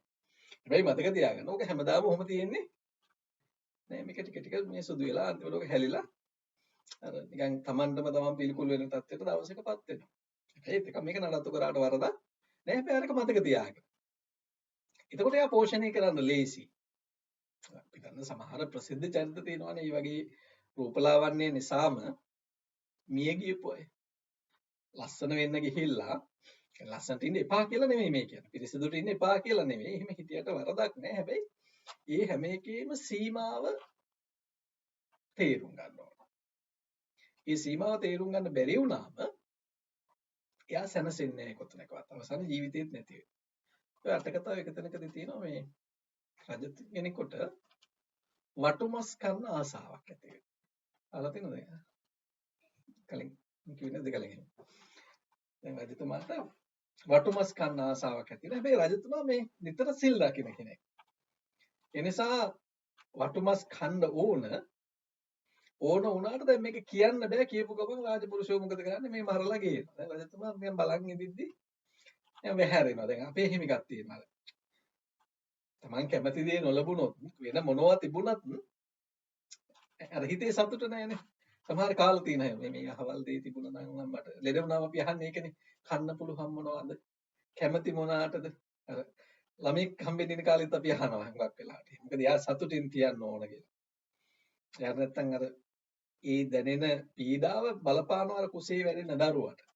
[SPEAKER 1] හැබැයි මතක තියාගන්න ඕක හැමදාම ඔහොම තියෙන්නේ නෑ. මේක ටික ටික මේ සුදු වෙලා අන්තිමට ඕක හැලිලා අර නිකන් Tamanටම තමන් පිළිකුල් වෙන තත්ත්වයට දවසකපත් වෙනවා. ඒත් එක මේක නඩත්තු කරාට වරදක් නෑ. හැබැයි අරක මතක තියාගන්න. එතකොට එයා පෝෂණය කරන්න ලේසි. අපි දන්න සමහර ප්‍රසිද්ධ චරිත තියෙනවානේ මේ වගේ රූපලාවන්‍ය නිසාම මිය ගියපු අය. ලස්සන වෙන්න ගිහිල්ලා ලස්සනට ඉන්න එපා කියලා නෙමෙයි මේ කියන්නේ. පිරිසිදුට ඉන්න එපා කියලා නෙමෙයි. එහෙම හිතියට වරදක් නෑ. හැබැයි ඒ හැම එකේම සීමාව තේරුම් ගන්න ඕන. ඒ සීමාව තේරුම් ගන්න බැරි වුණාම එයා සැනසෙන්නේ නැහැ කොතනකවත්. අවසාන ජීවිතේත් නැති වෙනවා. ඔය අටකතාව එක තැනකදී තියෙනවා මේ රජ කෙනෙකුට වටුමස් කන්න ආසාවක් ඇති වෙනවා. අහලා තියෙනවද? කලින් කිව්වේ නැද්ද කලින්? දැන් රජතුමාට වටුමස් කන්න ආසාවක් ඇති වෙනවා. හැබැයි රජතුමා මේ නිතර සිල් රකින්න කෙනෙක්. ඒ නිසා වටුමස් කන්න ඕන වුණාට දැන් මේක කියන්න බෑ. කියපු ගමන් රාජපුරුෂයෝ මොකද කරන්නේ? මේ මරලා ගේනවා. දැන් රජතුමා මම බලන් ඉඳිද්දි එයා වැහැරෙනවා. දැන් අපේ හිම එකක් තියෙනවා. තමන් කැමති දේ නොලබුණොත් වෙන මොනවා තිබුණත් අර හිතේ සතුට නැහැනේ. සමහර කාල තියෙනවා මේ අහවල් දේ තිබුණා නම් මට ලෙඩ වුණාම අපි අහන්නේ ඒකනේ. කන්න පුළුවන් මොනවද? කැමති මොනාටද? අර ළමෙක් හම්බෙන්න ඉන්න කාලෙත් අපි අහනවා හුඟක් වෙලාවට. මොකද එයා සතුටින් තියන්න ඕන කියලා. එයා නැත්තම් අර ඒ දැනෙන පීඩාව බලපානවා අර කුසේ වැඩෙන දරුවට.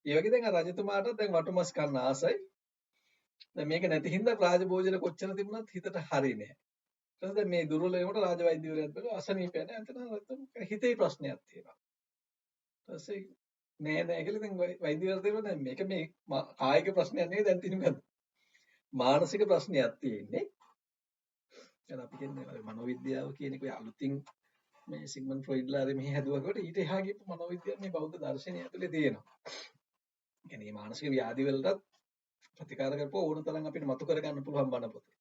[SPEAKER 1] ඒ වගේ දැන් රජතුමාට දැන් වටුමස් කන්න ආසයි. දැන් මේක නැති හින්දා රාජභෝජන කොච්චර තිබුණත් හිතට හරිනේ නැහැ. ඊට පස්සේ මේ දුර්වල වෙනකොට රාජවෛද්‍යවරයාත් බැලුවා අසනීප නැහැ. එතන හිතේ ප්‍රශ්නයක් තියෙනවා. ඊට පස්සේ නෑ කියලා දැන් වෛද්‍යවරයා දෙනවා දැන් මේක මේ කායික ප්‍රශ්නයක් නෙවෙයි දැන් තියෙන්නේ මානසික ප්‍රශ්නයක් තියෙන්නේ. දැන් අපි කියන්නේ මනෝවිද්‍යාව කියන එක අලුතින් මේ සිග්මන්ඩ් ෆ්‍රොයිඩ්ලා මෙහි හැදුවකට ඊට එහා ගියපු මනෝවිද්‍යාව මේ බෞද්ධ දර්ශනය ඇතුලේ තියෙනවා. يعني මේ මානසික ව්‍යාධි වලට ප්‍රතිකාර කරපුවා ඕන තරම් අපිට මතු කරගන්න පුළුවන් බණ පොතේ.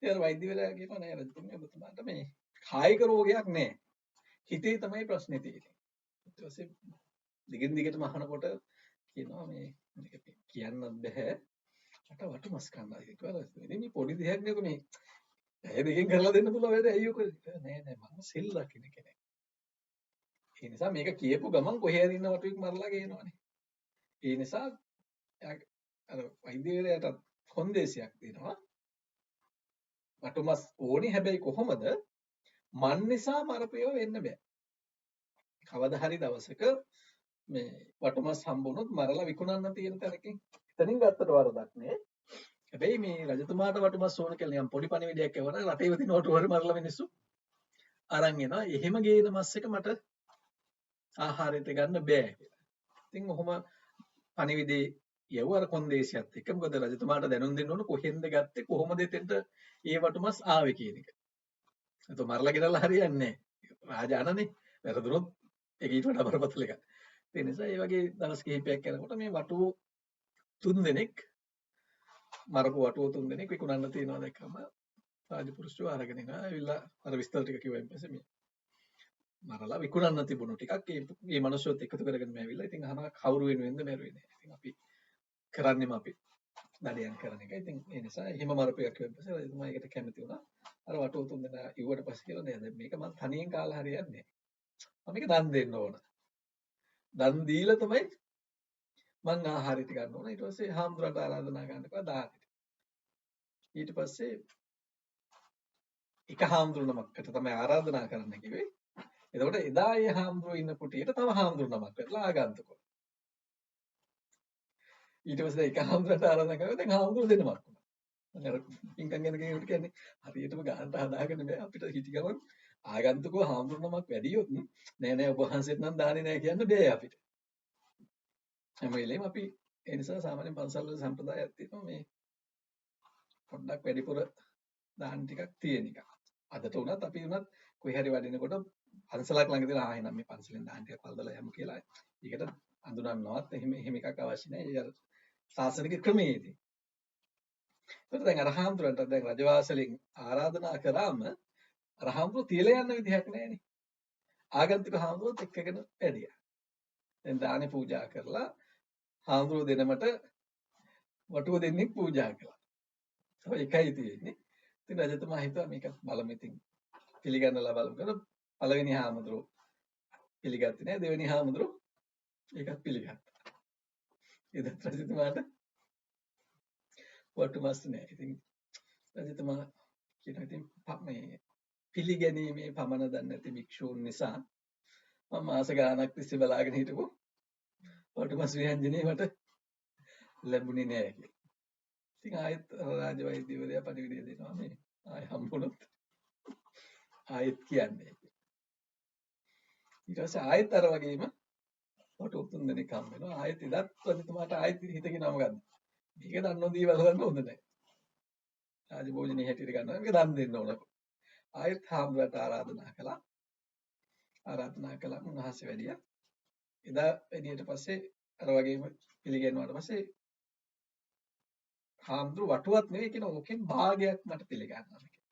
[SPEAKER 1] ඉතින් වෛද්‍යවරයා කියනවා නෑ රජතුමනි ඔබතුමාට මේ කායික රෝගයක් නෑ. හිතේ තමයි ප්‍රශ්නේ තියෙන්නේ. ඊට පස්සේ දිගින් දිගටම අහනකොට කියනවා මේ කියන්නත් බෑ. මට වටුමස් කන්නයි කියලා. ඉතින් මේ පොඩි දෙයක් නේ මේ ඇය දෙකෙන් කරලා දෙන්න පුළුවන් වැඩ ඇයි ඔක නෑ මම සිල් රකින්න කෙනෙක්. ඒ නිසා මේක කියපු ගමන් කොහේ හරි ඉන්න වටුවෙක් මරලා ගේනවනේ. ඒ නිසා අර වෛද්‍යවරයාට කොන්දේසියක් දෙනවා. වටුමස් ඕනි හැබැයි කොහොමද? මන් නිසා මරපේව වෙන්න බෑ. කවදා හරි දවසක මේ වටුමස් හම්බුනොත් මරලා විකුණන්න තියෙන තැනකින් එතනින් ගත්තට වරදක් නෑ. හැබැයි මේ රජතුමාට වටුමස් ඕන කියලා නිකන් පොඩි පණිවිඩයක් එවන රටේ වදින වටු වල මරලා මිනිස්සු අරන් එනවා. එහෙම ගේන මස් එක මට ආහාරයට ගන්න බෑ කියලා. ඉතින් ඔහොම පණිවිඩේ යවුව අර කොන්දේසියත් එක්ක. මොකද රජතුමාට දැනුම් දෙන්න ඕන කොහෙන්ද ගත්තේ කොහොමද එතෙන්ට ඒ වටුමස් ආවේ කියන එක. එතකොට මරලා ගෙනල්ලා හරියන්නේ නැහැ. රාජානනේ වැරදුනොත් ඒක ඊට වඩා බරපතල එකක්. ඒ නිසා ඒ වගේ දවස් කිහිපයක් යනකොට මේ වටුව 3 දෙනෙක් මරපු වටුව 3 දෙනෙක් විකුණන්න තියනවා දැක්කම රාජපුරුෂයෝ අරගෙන එනවා. ඇවිල්ලා අර විස්තර ටික කිව්වයින් පස්සේ මේ මරලා විකුණන්න තිබුණු ටිකක් මේ මිනිස්සුත් එකතු කරගෙන ඇවිල්ලා ඉතින් අහනවා කවුරු වෙනුවෙන්ද මැරුවේ. ඉතින් අපි කරන්නේම අපි දඩයන් කරන එක. ඉතින් ඒ නිසා එහෙම මරපු එකක් කිව්වන් පස්සේ රජතුමා ඒකට කැමති වුණා. අර වටුව 3 දෙනා ඉව්වට පස්සේ කියලා නෑ දැන් මේක මම තනියෙන් කාලා හරියන්නේ නෑ. මම මේක දන් දෙන්න ඕන. දන් දීලා තමයි මං ආහාරයට ගන්න ඕන. ඊට පස්සේ හාමුදුරන්ට ආරාධනා කරන්නකෝ දානෙට. ඊට පස්සේ එක හාමුදුරු නමකට තමයි ආරාධනා කරන්න කිව්වේ. එතකොට එදා ඒ හාමුදුරුවෝ ඉන්න කුටියට තව හාමුදුරු නමක් වෙලා ආගන්තුකෝ. ඊට පස්සේ එක හාමුදුරන්ට ආරාධනා කරා දැන් හාමුදුරු දෙනමක් වුණා. අර පින්කම් ගැන කෙනෙකුට කියන්නේ හරියටම ගන්නට හදාගෙන බෑ අපිට හිටි ගමන් ආගන්තුකෝ හාමුදුරු නමක් වැඩියොත් නෑ නෑ ඔබ වහන්සේට නම් දාන්නේ නෑ කියන්න බෑ අපිට. හැම වෙලේම අපි ඒ නිසා සාමාන්‍ය පන්සල් වල සම්ප්‍රදායක් තියෙනවා මේ පොඩ්ඩක් වැඩිපුර දාන ටිකක් තියෙන එක. අදට උනත් අපි උනත් කොහේ හරි වඩිනකොට පන්සලක් ළඟ දාලා ආයෙ නම් මේ පන්සලෙන් දාන ටිකක් වලදලා යමු කියලා. ඒකට අඳුනන්නවත් එහෙම එකක් අවශ්‍ය නැහැ. ඒ අර සාසනික ක්‍රමයේදී. ඒකට දැන් අර හාමුදුරන්ට දැන් රජවාසලෙන් ආරාධනා කරාම අර හාමුදුරුවෝ තියලා යන්න විදිහක් නැහැනේ. ආගන්තුක හාමුදුරුවෝත් එක්කගෙන වැඩියා. දැන් දානේ පූජා කරලා හාමුදුරුවෝ දෙනමට වටුව දෙන්නෙක් පූජා කළා. ඔය එකයි තියෙන්නේ. ඉතින් රජතුමා හිතුවා මේක බලමු ඉතින් පිළිගන්නලා බලමු කියලා පළවෙනි හාමුදුරුවෝ පිළිගත්තේ නැහැ. දෙවෙනි හාමුදුරුවෝ ඒකත් පිළිගත්තා. එදත් රජතුමාට වටුමස් නැහැ. ඉතින් රජතුමා කියනවා ඉතින් මේ පිළිගැනීමේ පමණ දන්නේ නැති භික්ෂූන් නිසා මම මාස ගාණක් තිස්සේ බලාගෙන හිටපු වටුමස් ව්‍යංජනේ මට ලැබුණේ නැහැ කියලා. ඉතින් ආයෙත් රාජ වෛද්‍යවරයා පණිවිඩය දෙනවා මේ ආයෙ හම්බුනොත් ආයෙත් කියන්නේ. ඊට පස්සේ ආයෙත් අර වගේම වටුව 3 දෙනෙක් හම්බ වෙනවා. ආයෙත් ඉදත් රජතුමාට ආයෙත් හිතගෙනම ගන්න. මේක දන් නොදී වලවන්න හොඳ නැහැ. රාජ භෝජනේ හැටියට ගන්නවා. මේක දන් දෙන්න ඕන. ආයෙත් හාමුදුරට ආරාධනා කළා. ආරාධනා කළා උන්වහන්සේ වැඩියා. එදා වැඩියට පස්සේ අර වගේම පිළිගන්නුවාට පස්සේ හාමුදුරු වටුවක් නෙවෙයි කියන ඕකෙන් භාගයක් මට පිළිගන්නවා කියලා.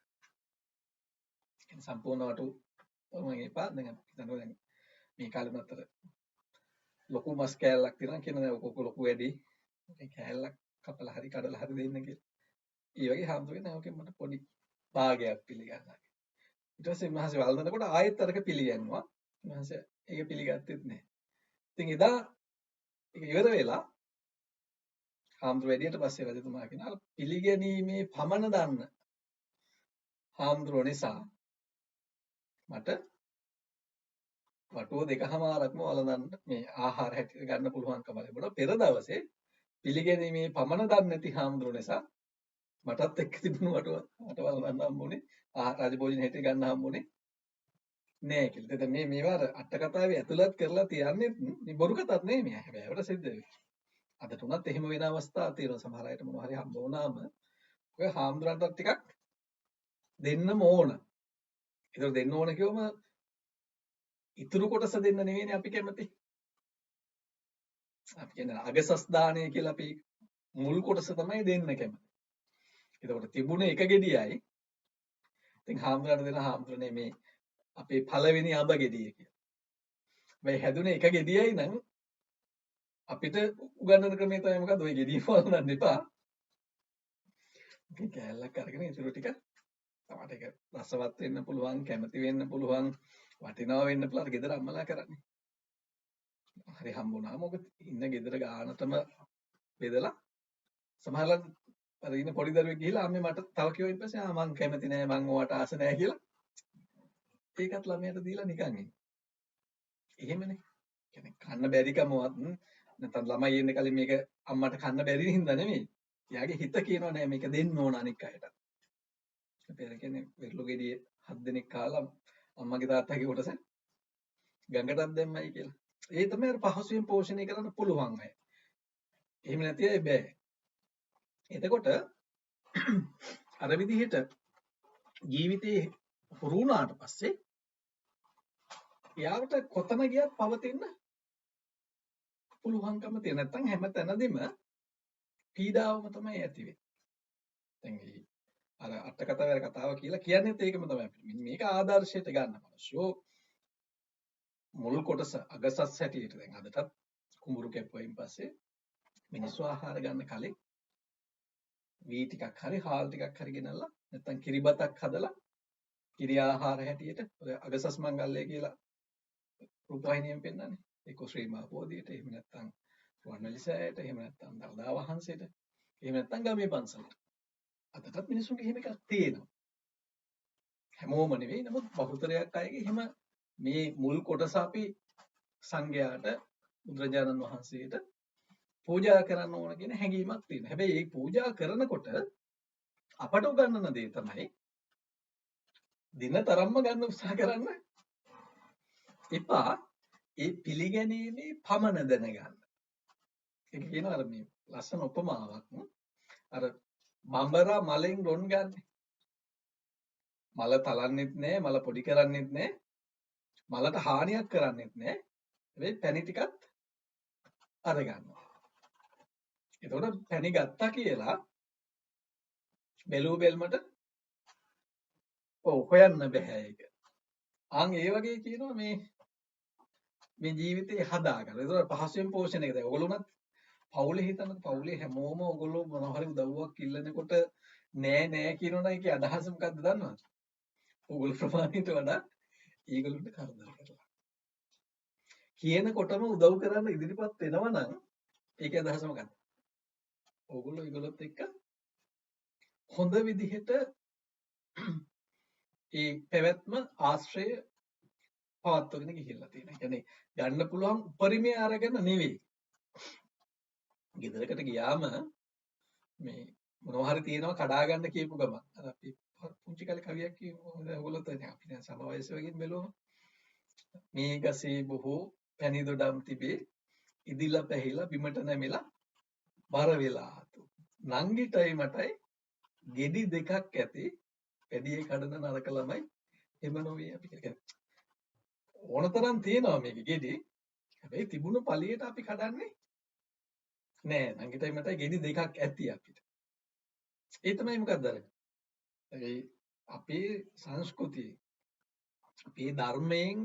[SPEAKER 1] කියන්නේ සම්පූර්ණ වටුව මම එපා දැන් හිතනවා දැන් මේ කාලේ මතර ලොකු මස් කෑල්ලක් තියෙනවා කියන දේ ඔක ලොකු වැඩි. මේ කෑල්ලක් කපලා හරි කඩලා හරි දෙන්න කියලා. ඒ වගේ හාමුදුරුවෝ නෑ ඕකෙන් මට පොඩි භාගයක් පිළිගන්නවා. ඊට පස්සේ මහසේ වළඳනකොට ආයෙත් අරක පිළිගන්නවා. මහසේ ඒක පිළිගත්තෙත් නෑ. ඉතින් එදා ඒක ඉවර වෙලා හාමුදුරුවෝ වැඩියට පස්සේ රජතුමා කියනවා පිළිගැනීමේ පමණ දන්න හාමුදුරුවෝ නිසා මට වටුව දෙකමාරක්ම වළඳන්න මේ ආහාර හැටියට ගන්න පුළුවන්කම ලැබුණා. පෙර දවසේ පිළිගැනීමේ පමණ දන්නේ නැති හාමුදුරුවෝ නිසා මටත් එක්ක තිබුණු වටුව මට වළඳන්න හම්බුනේ රාජභෝජන හැටියට ගන්න හම්බුනේ නෑ කියලා. එතන මේවා අට කතාවේ ඇතුළත් කරලා තියන්නේ මේ බොරු කතාවක් නෙමෙයි. හැබැයි ඒවට සිද්ධ වෙන්නේ. අද තුනත් එහෙම වෙන අවස්ථා තියෙනවා. සමහර අයට මොනවා හරි හම්බ වුණාම ඔය හාමුදුරන්ටත් ටිකක් දෙන්නම ඕන. ඒක දෙන්න ඕන කිව්වම ඉතුරු කොටස දෙන්න නෙවෙයිනේ අපි කැමති. අපි කියන්නේ අගසස් දාණය කියලා අපි මුල් කොටස තමයි දෙන්න කැමති. ඒකට තිබුණේ එක ගෙඩියයි. ඉතින් හාමුදුරන්ට දෙන හාමුදුරනේ මේ අපේ පළවෙනි අබ ගෙඩිය කියලා. මේ හැදුනේ එක ගෙඩියයි නම් අපිට උගන්වන ක්‍රමය තමයි මොකද්ද? ওই ගෙඩිය වළඳන්න එපා. මේ කෑල්ලක් අරගෙන ඉතුරු ටික තමයි ඒක රසවත් වෙන්න පුළුවන්, කැමති වෙන්න පුළුවන්, වටිනවා වෙන්න පුළුවන්. ගෙදර අම්මලා කරන්නේ. හරි හම්බුණාම ඔක ඉන්න ගෙදර ගානටම බෙදලා සමහරවිට අර ඉන්න පොඩි දරුවෙක් ගිහිල්ලා අම්මේ මට තව කිව්වා ඊට පස්සේ මං කැමති නෑ මං ඔයාට ආස නෑ කියලා. ඒකත් ළමයාට දීලා නිකන් ඉන්නේ. එහෙමනේ. කියන්නේ කන්න බැරිකමවත් නැත්නම් ළමයි ඉන්න කලින් මේක අම්මට කන්න බැරි හින්දා නෙමෙයි. එයාගේ හිත කියනවා නෑ මේක දෙන්න ඕන අනික් අයට. අපි කියන්නේ වෙරළු ගෙඩිය 7 දෙනෙක් කාලා අම්මගේ තාත්තගේ කොටස ගඟටත් දැම්මයි කියලා. ඒ තමයි අර පහසුවෙන් පෝෂණය කරන්න පුළුවන් අය. එහෙම නැති අය බෑ. එතකොට අර විදිහට ජීවිතේ හුරු වුණාට පස්සේ යාවට කොතන ගියත් පවතින්න පුළුවන්කම තියෙන. නැත්නම් හැම තැනදීම පීඩාවම තමයි ඇති වෙන්නේ. දැන් අර අට කතාවේ කතාව කියලා කියන්නේත් ඒකම තමයි. මේක ආදර්ශයට ගන්න මිනිස්සු මුල් කොටස අගසස් හැටියට දැන් අදටත් කුඹුරු කැපුවයින් පස්සේ මිනිස්සු ආහාර ගන්න කලින් වී ටිකක් හරි හාල් ටිකක් හරි ගෙනල්ලා නැත්නම් කිරිබතක් හදලා කිරි ආහාර හැටියට ඔය අගසස් මංගල්‍ය කියලා රූපවාහිනියෙන් පෙන්නන්නේ. ඒක ශ්‍රී මහා බෝධියට එහෙම නැත්නම් රුවන්වැලි සෑයට එහෙම නැත්නම් දළදා වහන්සේට එහෙම නැත්නම් ගමේ පන්සලට. අදටත් මිනිස්සුන්ගේ එහෙම එකක් තියෙනවා. හැමෝම නෙවෙයි නමුත් බහුතරයක් අයගේ එහෙම මේ මුල් කොටස අපි සංඝයාට බුදුරජාණන් වහන්සේට පූජා කරන්න ඕන කියන හැඟීමක් තියෙනවා. හැබැයි මේ පූජා කරනකොට අපට උගන්වන දේ තමයි දින තරම්ම ගන්න උත්සාහ කරන්න එපා. ඒ පිළිගැනීමේ පමණ දැනගන්න. ඒක කියනවා අර මේ ලස්සන උපමාවක්. අර බඹරා මලෙන් රොන් ගන්න. මල තලන්නෙත් නෑ, මල පොඩි කරන්නෙත් නෑ, මලට හානියක් කරන්නෙත් නෑ. හැබැයි පැණි ටිකක් අරගන්නවා. එතකොට පැණි ගත්තා කියලා බැලූ බැල්මට හොයන්න බෑ ඒක. ආන් ඒ වගේ කියනවා මේ ජීවිතේ හදාගන්න. ඒතකොට පහසුවෙන් පෝෂණය කරලා. ඔයගොල්ලෝනත් පවුලේ හිතන්න පවුලේ හැමෝම ඔයගොල්ලෝ මොනවා හරි උදව්වක් ඉල්ලනකොට නෑ කියනවනම් ඒකේ අදහස මොකක්ද දන්නවද? ඔයගොල්ලෝ ප්‍රමාණයට වඩා ඒගොල්ලන්ට කරදර කරලා. කියනකොටම උදව් කරන්න ඉදිරිපත් වෙනවනම් ඒකේ අදහස මොකක්ද? ඔයගොල්ලෝ ඒගොල්ලොත් එක්ක හොඳ විදිහට ඒ පැවැත්ම ආශ්‍රය පවත්වගෙන ගිහිල්ලා තියෙනවා. ඒ කියන්නේ ගන්න පුළුවන් උපරිමය අරගෙන නෙවෙයි. ගෙදරකට ගියාම මේ මොනවා හරි තියෙනවා කඩා ගන්න කියපු ගමන් අර අපි පුංචි කාලේ කවියක් කියමු. ඔයගොල්ලෝ දැන් අපි දැන් සම වයස වගේ බැලුවම මේ ගසේ බොහෝ පැණි දොඩම් තිබේ ඉදිලා පැහිලා බිමට නැමිලා බර වෙලා ආතු. නංගිටයි මටයි ගෙඩි දෙකක් ඇති පැඩියේ කඩන නරක ළමයි එම නොවේ අපි කියන්නේ. ඕනතරම් තියෙනවා මේකේ ගෙඩි. හැබැයි තිබුණු පළියට අපි කඩන්නේ නෑ. නංගිටයි මටයි ගෙඩි දෙකක් ඇති අපිට. ඒ තමයි මොකක්ද අර අපේ සංස්කෘතිය අපේ ධර්මයෙන්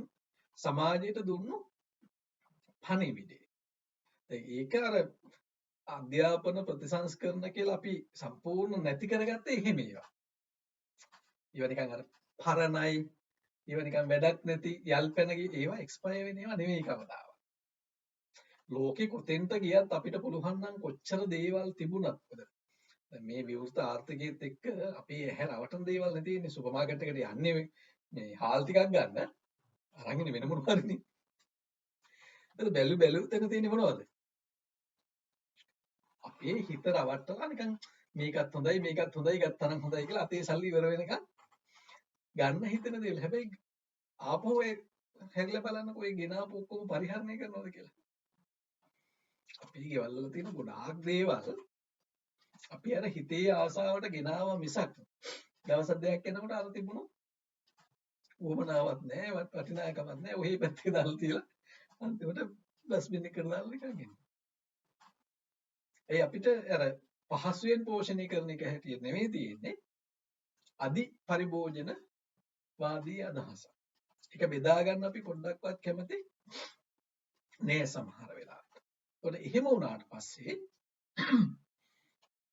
[SPEAKER 1] සමාජයට දුන්නු පණිවිඩය. ඒක අර අධ්‍යාපන ප්‍රතිසංස්කරණ කියලා අපි සම්පූර්ණ නැති කරගත්තේ එහෙම ඒවා. ඒවා නිකන් අර පරණයි, ඒවා නිකන් වැඩක් නැති යල්පැනගේ ඒවා එක්ස්පයර් වෙන ඒවා නෙමෙයි කවදාවත්. ලෝකෙ කොතෙන්ට ගියත් අපිට පුළුවන් නම් කොච්චර දේවල් තිබුණත් දැන් මේ විවෘත ආර්ථිකයේත් එක්ක අපේ ඇහැ රවටන දේවල් නේ තියෙන්නේ. සුපර් මාකට් එකට යන්නේ මේ හාල් ටිකක් ගන්න අරන් ඉන්නේ වෙන මොනවද? ඒක බැලු තැන තියෙන්නේ මොනවද? අපේ හිත රවට්ටලා නිකන් මේකත් හොඳයි ගත්තා නම් හොඳයි කියලා අපේ සල්ලි ඉවර වෙනකන් ගන්න හිතෙන දේවල්. හැබැයි ආපහු ඒ හැරිලා බලන්නකෝ ඒ ගෙනාපු ඔක්කොම පරිහරණය කරනවද කියලා. අපේ ගෙවල් වල තියෙන ගොඩාක් දේවල් අපි අර හිතේ ආසාවට ගෙනාවා මිසක් දවස් දෙකක් යනකොට අර තිබුණු උවමනාවක් නැහැ, වටිනාකමක් නැහැ. ඔහේ පැත්තේ දාලා තියලා අන්තිමට ඩස්බින් එකට දාලා නිකන් එන්නේ. ඒ අපිට අර පහසුවෙන් පෝෂණය කරන එක හැටියට නෙමෙයි තියෙන්නේ. අදි පරිභෝජන වාදී අදහස. ඒක බෙදා ගන්න අපි පොඩ්ඩක්වත් කැමති නෑ සමහර වෙලාවට. ඒකට එහෙම වුණාට පස්සේ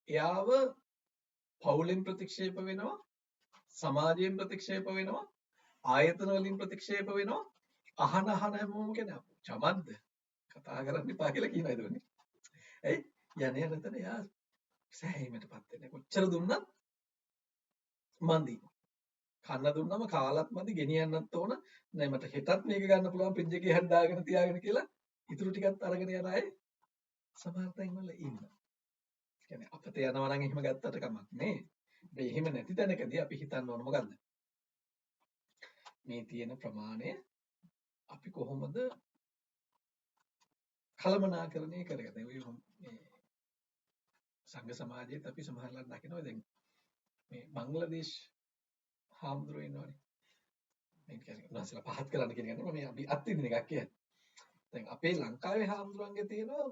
[SPEAKER 1] එයාව පෞලෙන් ප්‍රතික්ෂේප වෙනවා, සමාජයෙන් ප්‍රතික්ෂේප වෙනවා, ආයතන වලින් ප්‍රතික්ෂේප වෙනවා. අහන හැමෝම කියන චමද්ද කතා කරන්න එපා කියලා කියනවා ඒදුනේ. ඇයි? යන්නේ නැතන එයා සෑහීමටපත් වෙන්නේ. කොච්චර දුන්නත් මන්දි. කන්න දුන්නම කාලත් මදි ගෙනියන්නත් ඕන. නෑ මට හෙටත් මේක ගන්න පුළුවන් ෆ්‍රිජ් එකේ හැන් දාගෙන තියාගෙන කියලා ඉතුරු ටිකත් අරගෙන යන අය සමහර තැන් වල ඉන්නවා. කියන්නේ අපත යනවා නම් එහෙම ගත්තට කමක් නේ. හැබැයි එහෙම නැති තැනකදී අපි හිතන්න ඕන මොකද්ද? මේ තියෙන ප්‍රමාණය අපි කොහොමද කළමනාකරණය කරගන්නේ? ඔය මේ සංඝ සමාජයේත් අපි සමහරවිට දකිනවා දැන් මේ බංග්ලාදේශ හාමුදුරුවෝ ඉන්නවනේ. මේ කියන්නේ උන්වහන්සේලා පහත් කරන්න කියන එක නෙමෙයි අපි අත්විඳින එකක් කියන්නේ. දැන් අපේ ලංකාවේ හාමුදුරන්ගේ තියෙනවා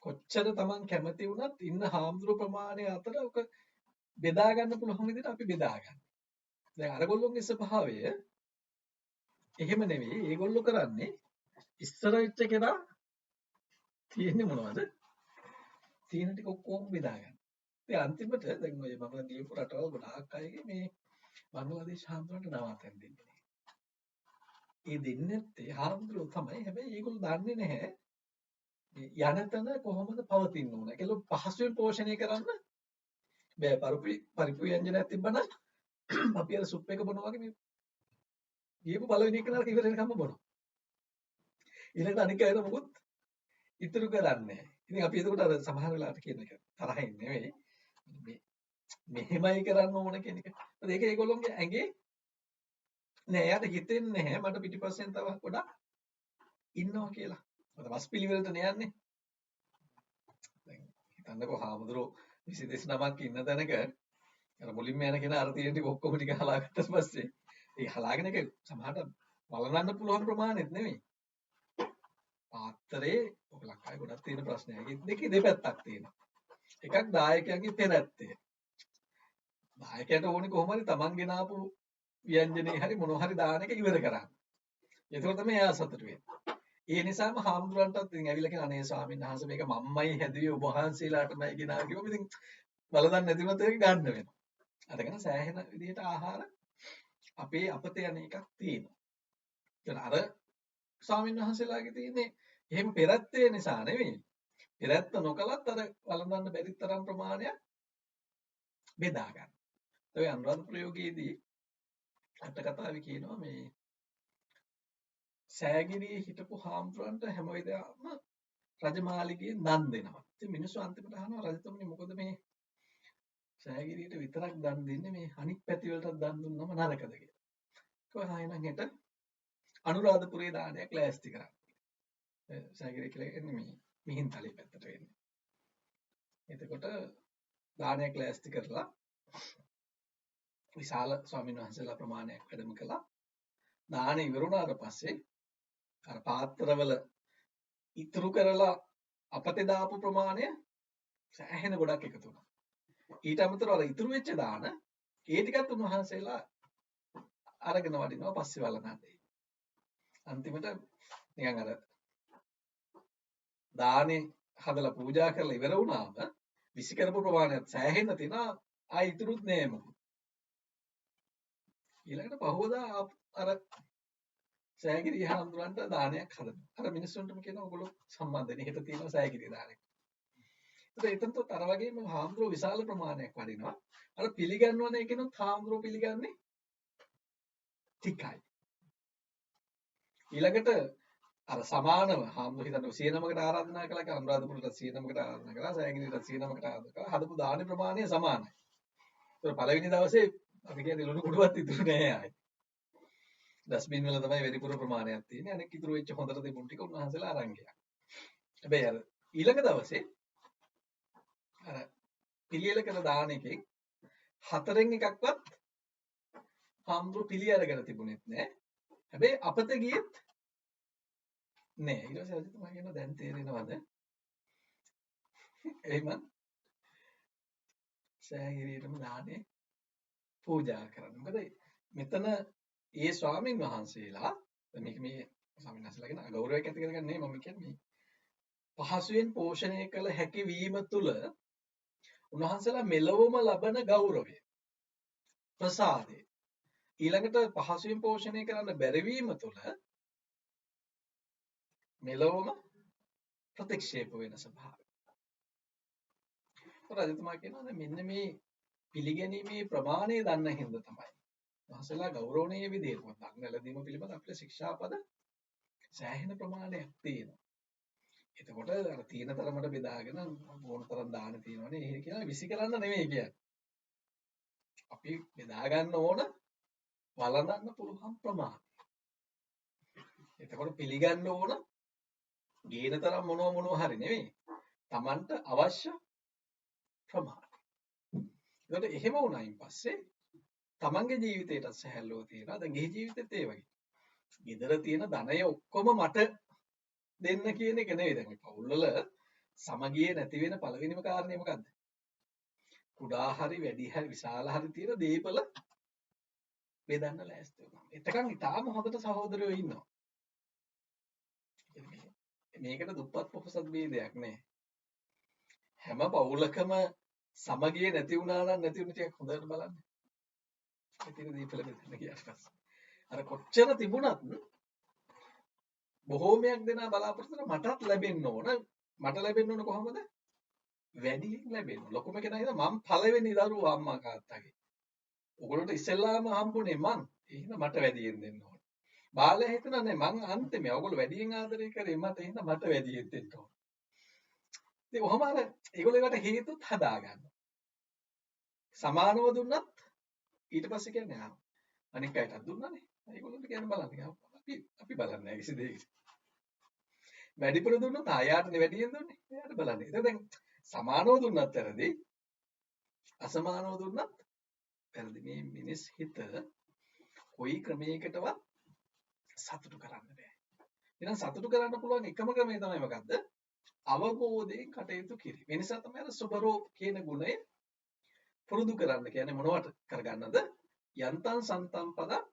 [SPEAKER 1] කොච්චර Taman කැමති වුණත් ඉන්න හාමුදුරුවෝ ප්‍රමාණය අතර ඔක බෙදා ගන්න පුළුවන් විදිහට අපි බෙදා ගන්න. දැන් අරගොල්ලෝගේ ස්වභාවය එහෙම නෙවෙයි. ඒගොල්ලෝ කරන්නේ ඉස්සර වෙච්ච කෙනා තියෙන්නේ මොනවද? තියෙන ටික ඔක්කොම බෙදා ගන්න. ඉතින් අන්තිමට දැන් ඔය මම දීපු රටවල් ගොඩාක් අයගේ මේ බංග්ලාදේශ හාමුදුරන්ට නවාතැන් දෙන්නේ. ඒ දෙන්නේ නැත්තේ හාමුදුරුවෝ තමයි. හැබැයි ඒගොල්ලෝ දන්නේ නැහැ මේ යන තැන කොහොමද පවතින්න ඕන. ඒකලු පහසුවෙන් පෝෂණය කරන්න බෑ. පරිප්පු ව්‍යංජනයක් තිබ්බනම් අපි අර සුප් එක බොනවා වගේ මේ ගියපු පළවෙනි එක නරක ඉවර වෙනකම්ම බොනවා. ඊළඟට අනික අයද මොකුත් ඉතුරු කරන්නේ නැහැ. ඉතින් අපි එතකොට අර සමහර වෙලාවට කියන එක තරහින් නෙවෙයි. මේ මෙහෙමයි කරන්න ඕන කියන එක. මොකද ඒක ඒගොල්ලෝගේ ඇඟේ නෑ. එයාට හිතෙන්නේ නැහැ මට පිටිපස්සෙන් තව ගොඩක් ඉන්නවා කියලා. මොකද වස් පිළිවෙලට යන්නේ. දැන් හිතන්නකෝ හාමුදුරුවෝ 29 නමක් ඉන්න තැනක අර මුලින්ම යන කෙනා අර තියෙන ටික ඔක්කොම ටික හලාගත්තට පස්සේ ඒ හලාගෙන එක සමහරට වළඳන්න පුළුවන් ප්‍රමාණෙත් නෙමෙයි. පාත්‍රයේ ඔක ලංකාවේ ගොඩක් තියෙන ප්‍රශ්නයක්. දෙකේ දෙපැත්තක් තියෙනවා. එකක් දායකයන්ගේ පෙරැත්තය. දායකයට ඕනේ කොහොම හරි Taman ගෙන ආපු ව්‍යංජනේ හරි මොනවා හරි දාන එක ඉවර කරන්න. ඒකෝ තමයි එයා සතුටු වෙන්නේ. ඒ නිසාම හාමුදුරන්ටත් ඉතින් ඇවිල්ලා කියන අනේ ස්වාමීන් වහන්සේ මේක මම්මයි හැදුවේ ඔබ වහන්සේලාටමයි ගෙනා කිව්වම ඉතින් බලදන් නැති වුණත් ඒක ගන්න වෙනවා. අරගෙන සෑහෙන විදිහට ආහාර අපේ අපතේ යන එකක් තියෙනවා. ඒතර අර ස්වාමීන් වහන්සේලාගේ තියෙන්නේ එහෙම පෙරත්තේ නිසා නෙවෙයි. පෙරත්ත නොකලත් අර වළඳන්න බැරි තරම් ප්‍රමාණයක් බෙදා ගන්න. ඒ අනුරාධපුර යෝගයේදී අට කතාවේ කියනවා මේ සෑගිරියේ හිටපු හාමුදුරන්ට හැම වෙලාවම රජමාලිගයෙන් දන් දෙනවා. ඉතින් මිනිස්සු අන්තිමට අහනවා රජතුමනි මොකද මේ සෑගිරියට විතරක් දන් දෙන්නේ මේ අනිත් පැති වලට දන් දුන්නම නරකද කියලා. කොහොම එහෙනම් හෙට අනුරාධපුරේ දානයක් ලෑස්ති කරන්න. සෑගිරිය කියලා කියන්නේ මේ මිහින්තලේ පැත්තට වෙන්නේ. එතකොට දානයක් ලෑස්ති කරලා විශාල ස්වාමීන් වහන්සේලා ප්‍රමාණයක් වැඩම කළා. දාන ඉවරුණාට පස්සේ අර පාත්‍රවල ඉතුරු කරලා අපතේ දාපු ප්‍රමාණය සෑහෙන ගොඩක් එකතු වුණා. ඊට අමතරව අර ඉතුරු වෙච්ච දාන ඒ ටිකත් උන්වහන්සේලා අරගෙන වඩිනවා පස්සේ වළඳන්නේ. අන්තිමට නිකන් අර දානේ හදලා පූජා කරලා ඉවර වුණාම විසි කරපු ප්‍රමාණයත් සෑහෙන්න තියනවා ආයි ඉතුරුත් නෑ මොකද. ඊළඟට පහවදා අර සෑගිරිය හාමුදුරන්ට දානයක් හදනවා. අර මිනිස්සුන්ටම කියනවා ඔයගොල්ලෝ සම්බන්ධනේ හෙට තියෙනවා සෑගිරිය දානයක්. එතනත් අර වගේම හාමුදුරුවෝ විශාල ප්‍රමාණයක් වඩිනවා. අර පිළිගන්නවන එකනොත් හාමුදුරුවෝ පිළිගන්නේ ටිකයි. ඊළඟට අර සමානව හාමුදුරුවෝ හිතන්න 109කට ආරාධනා කළා අනුරාධපුරට 109කට ආරාධනා කළා සෑගිරියට 109කට ආරාධනා කළා හදපු දාන ප්‍රමාණය සමානයි. ඒක පළවෙනි දවසේ අපි කියන්නේ ලුණු කුඩුවක් ඉතුරු නෑ ආයි. ඩස්බින් වල තමයි වැඩිපුර ප්‍රමාණයක් තියෙන්නේ. අනෙක් ඉතුරු වෙච්ච හොඳට තිබුණු ටික උන්වහන්සේලා අරන් ගියා. හැබැයි අර ඊළඟ දවසේ අර පිළියෙල කළ දාන එකෙන් 4න් එකක්වත් හාමුදුරු පිළි අරගෙන තිබුණෙත් නෑ. හැබැයි අපත ගියෙත් නෑ. ඊට පස්සේ රජතුමා කියනවා දැන් තේරෙනවද? එහෙම සෑගිරියටම දානේ පූජා කරන්න. මොකද මෙතන ඒ ස්වාමීන් වහන්සේලා මේක මේ ස්වාමීන් වහන්සේලාගෙන අගෞරවයක් ඇති කරගන්නේ නෙමෙයි මම කියන්නේ පහසුවෙන් පෝෂණය කළ හැකි වීම තුළ උන්වහන්සේලා මෙලොවම ලබන ගෞරවය ප්‍රසාදය ඊළඟට පහසුවෙන් පෝෂණය කරන්න බැරි වීම තුළ මෙලොවම ප්‍රතික්ෂේප වෙන ස්වභාවය. රජතුමා කියනවා මෙන්න මේ පිළිගැනීමේ ප්‍රමාණය දන්න හින්දා තමයි වහන්සේලා ගෞරවණීය විදිහට මතක් නැලදීම පිළිබඳ අපේ ශික්ෂාපද සෑහෙන ප්‍රමාණයක් තියෙනවා. එතකොට අර තීන තරමට බෙදාගෙන ඕන තරම් දාන තියෙනවනේ එහෙ කියලා විසි කරන්න නෙමෙයි කියන්නේ. අපි බෙදා ගන්න ඕන වළඳන්න පුළුවන් ප්‍රමාණය. එතකොට පිළිගන්න ඕන ගේන තරම් මොනවා හරි නෙවෙයි. Tamanට අවශ්‍ය ප්‍රමාණය. ඒකට එහෙම වුණායින් පස්සේ තමන්ගේ ජීවිතේටත් සැහැල්ලුව තියෙනවා. දැන් ගිහි ජීවිතෙත් ඒ වගේ. ගෙදර තියෙන ධනය ඔක්කොම මට දෙන්න කියන එක නෙවෙයි. දැන් මේ පවුල්වල සමගිය නැති වෙන පළවෙනිම කාරණේ මොකද්ද? කුඩා හරි වැඩි හරි විශාල හරි තියෙන දීපල බෙදන්න ලෑස්ති වෙනවා. එතකන් ඊටාම හොඳට සහෝදරයෝ ඉන්නවා. මේකට දුප්පත් පොහොසත් ભેදයක් නෑ. හැම පවුලකම සමගිය නැති වුණා නම් නැති වුණ ටිකක් හොඳට බලන්න. ඉතින් දීපල බෙදන්න කියනවා. අර කොච්චර තිබුණත් බොහෝමයක් දෙනා බලාපොරොත්තු වෙන මටත් ලැබෙන්න ඕන. මට ලැබෙන්න ඕන කොහොමද? වැඩියෙන් ලැබෙන්න. ලොකුම කෙනා හිතා මම පළවෙනි දරුවා අම්මා තාත්තගේ. ඔයගොල්ලන්ට ඉස්සෙල්ලාම හම්බුනේ මං. ඒ හින්දා මට වැඩියෙන් දෙන්න ඕන. බාලයා හිතනනේ මං අන්තිමේ. ඔයගොල්ලෝ වැඩියෙන් ආදරය කරේ මට. ඒ හින්දා මට වැඩියෙන් දෙන්න ඕන. ඉතින් ඔහම අර ඒගොල්ලෝ ඒකට හේතුත් හදා ගන්නවා. සමානව දුන්නත් ඊට පස්සේ කියන්නේ අනික් අයටත් දුන්නානේ. ඒගොල්ලන්ට කියන්න බලන්න. අපි බලන්නේ නැහැ කිසි දෙයකට. වැඩිපුර දුන්නොත් ආයාටනේ වැඩියෙන් දුන්නේ. එයාට බලන්නේ. ඒක දැන් සමානව දුන්නත් වැරදි. අසමානව දුන්නත් වැරදි. මේ මිනිස් හිත කොයි ක්‍රමයකටවත් සතුටු කරන්න බෑ. එහෙනම් සතුටු කරන්න පුළුවන් එකම ක්‍රමය තමයි මොකද්ද? අවබෝධයෙන් කටයුතු කිරීම. ඒ නිසා තමයි අර සුබරෝ කියන ගුණය පුරුදු කරන්න කියන්නේ මොනවට කරගන්නද? යන්තං සන්තම් පද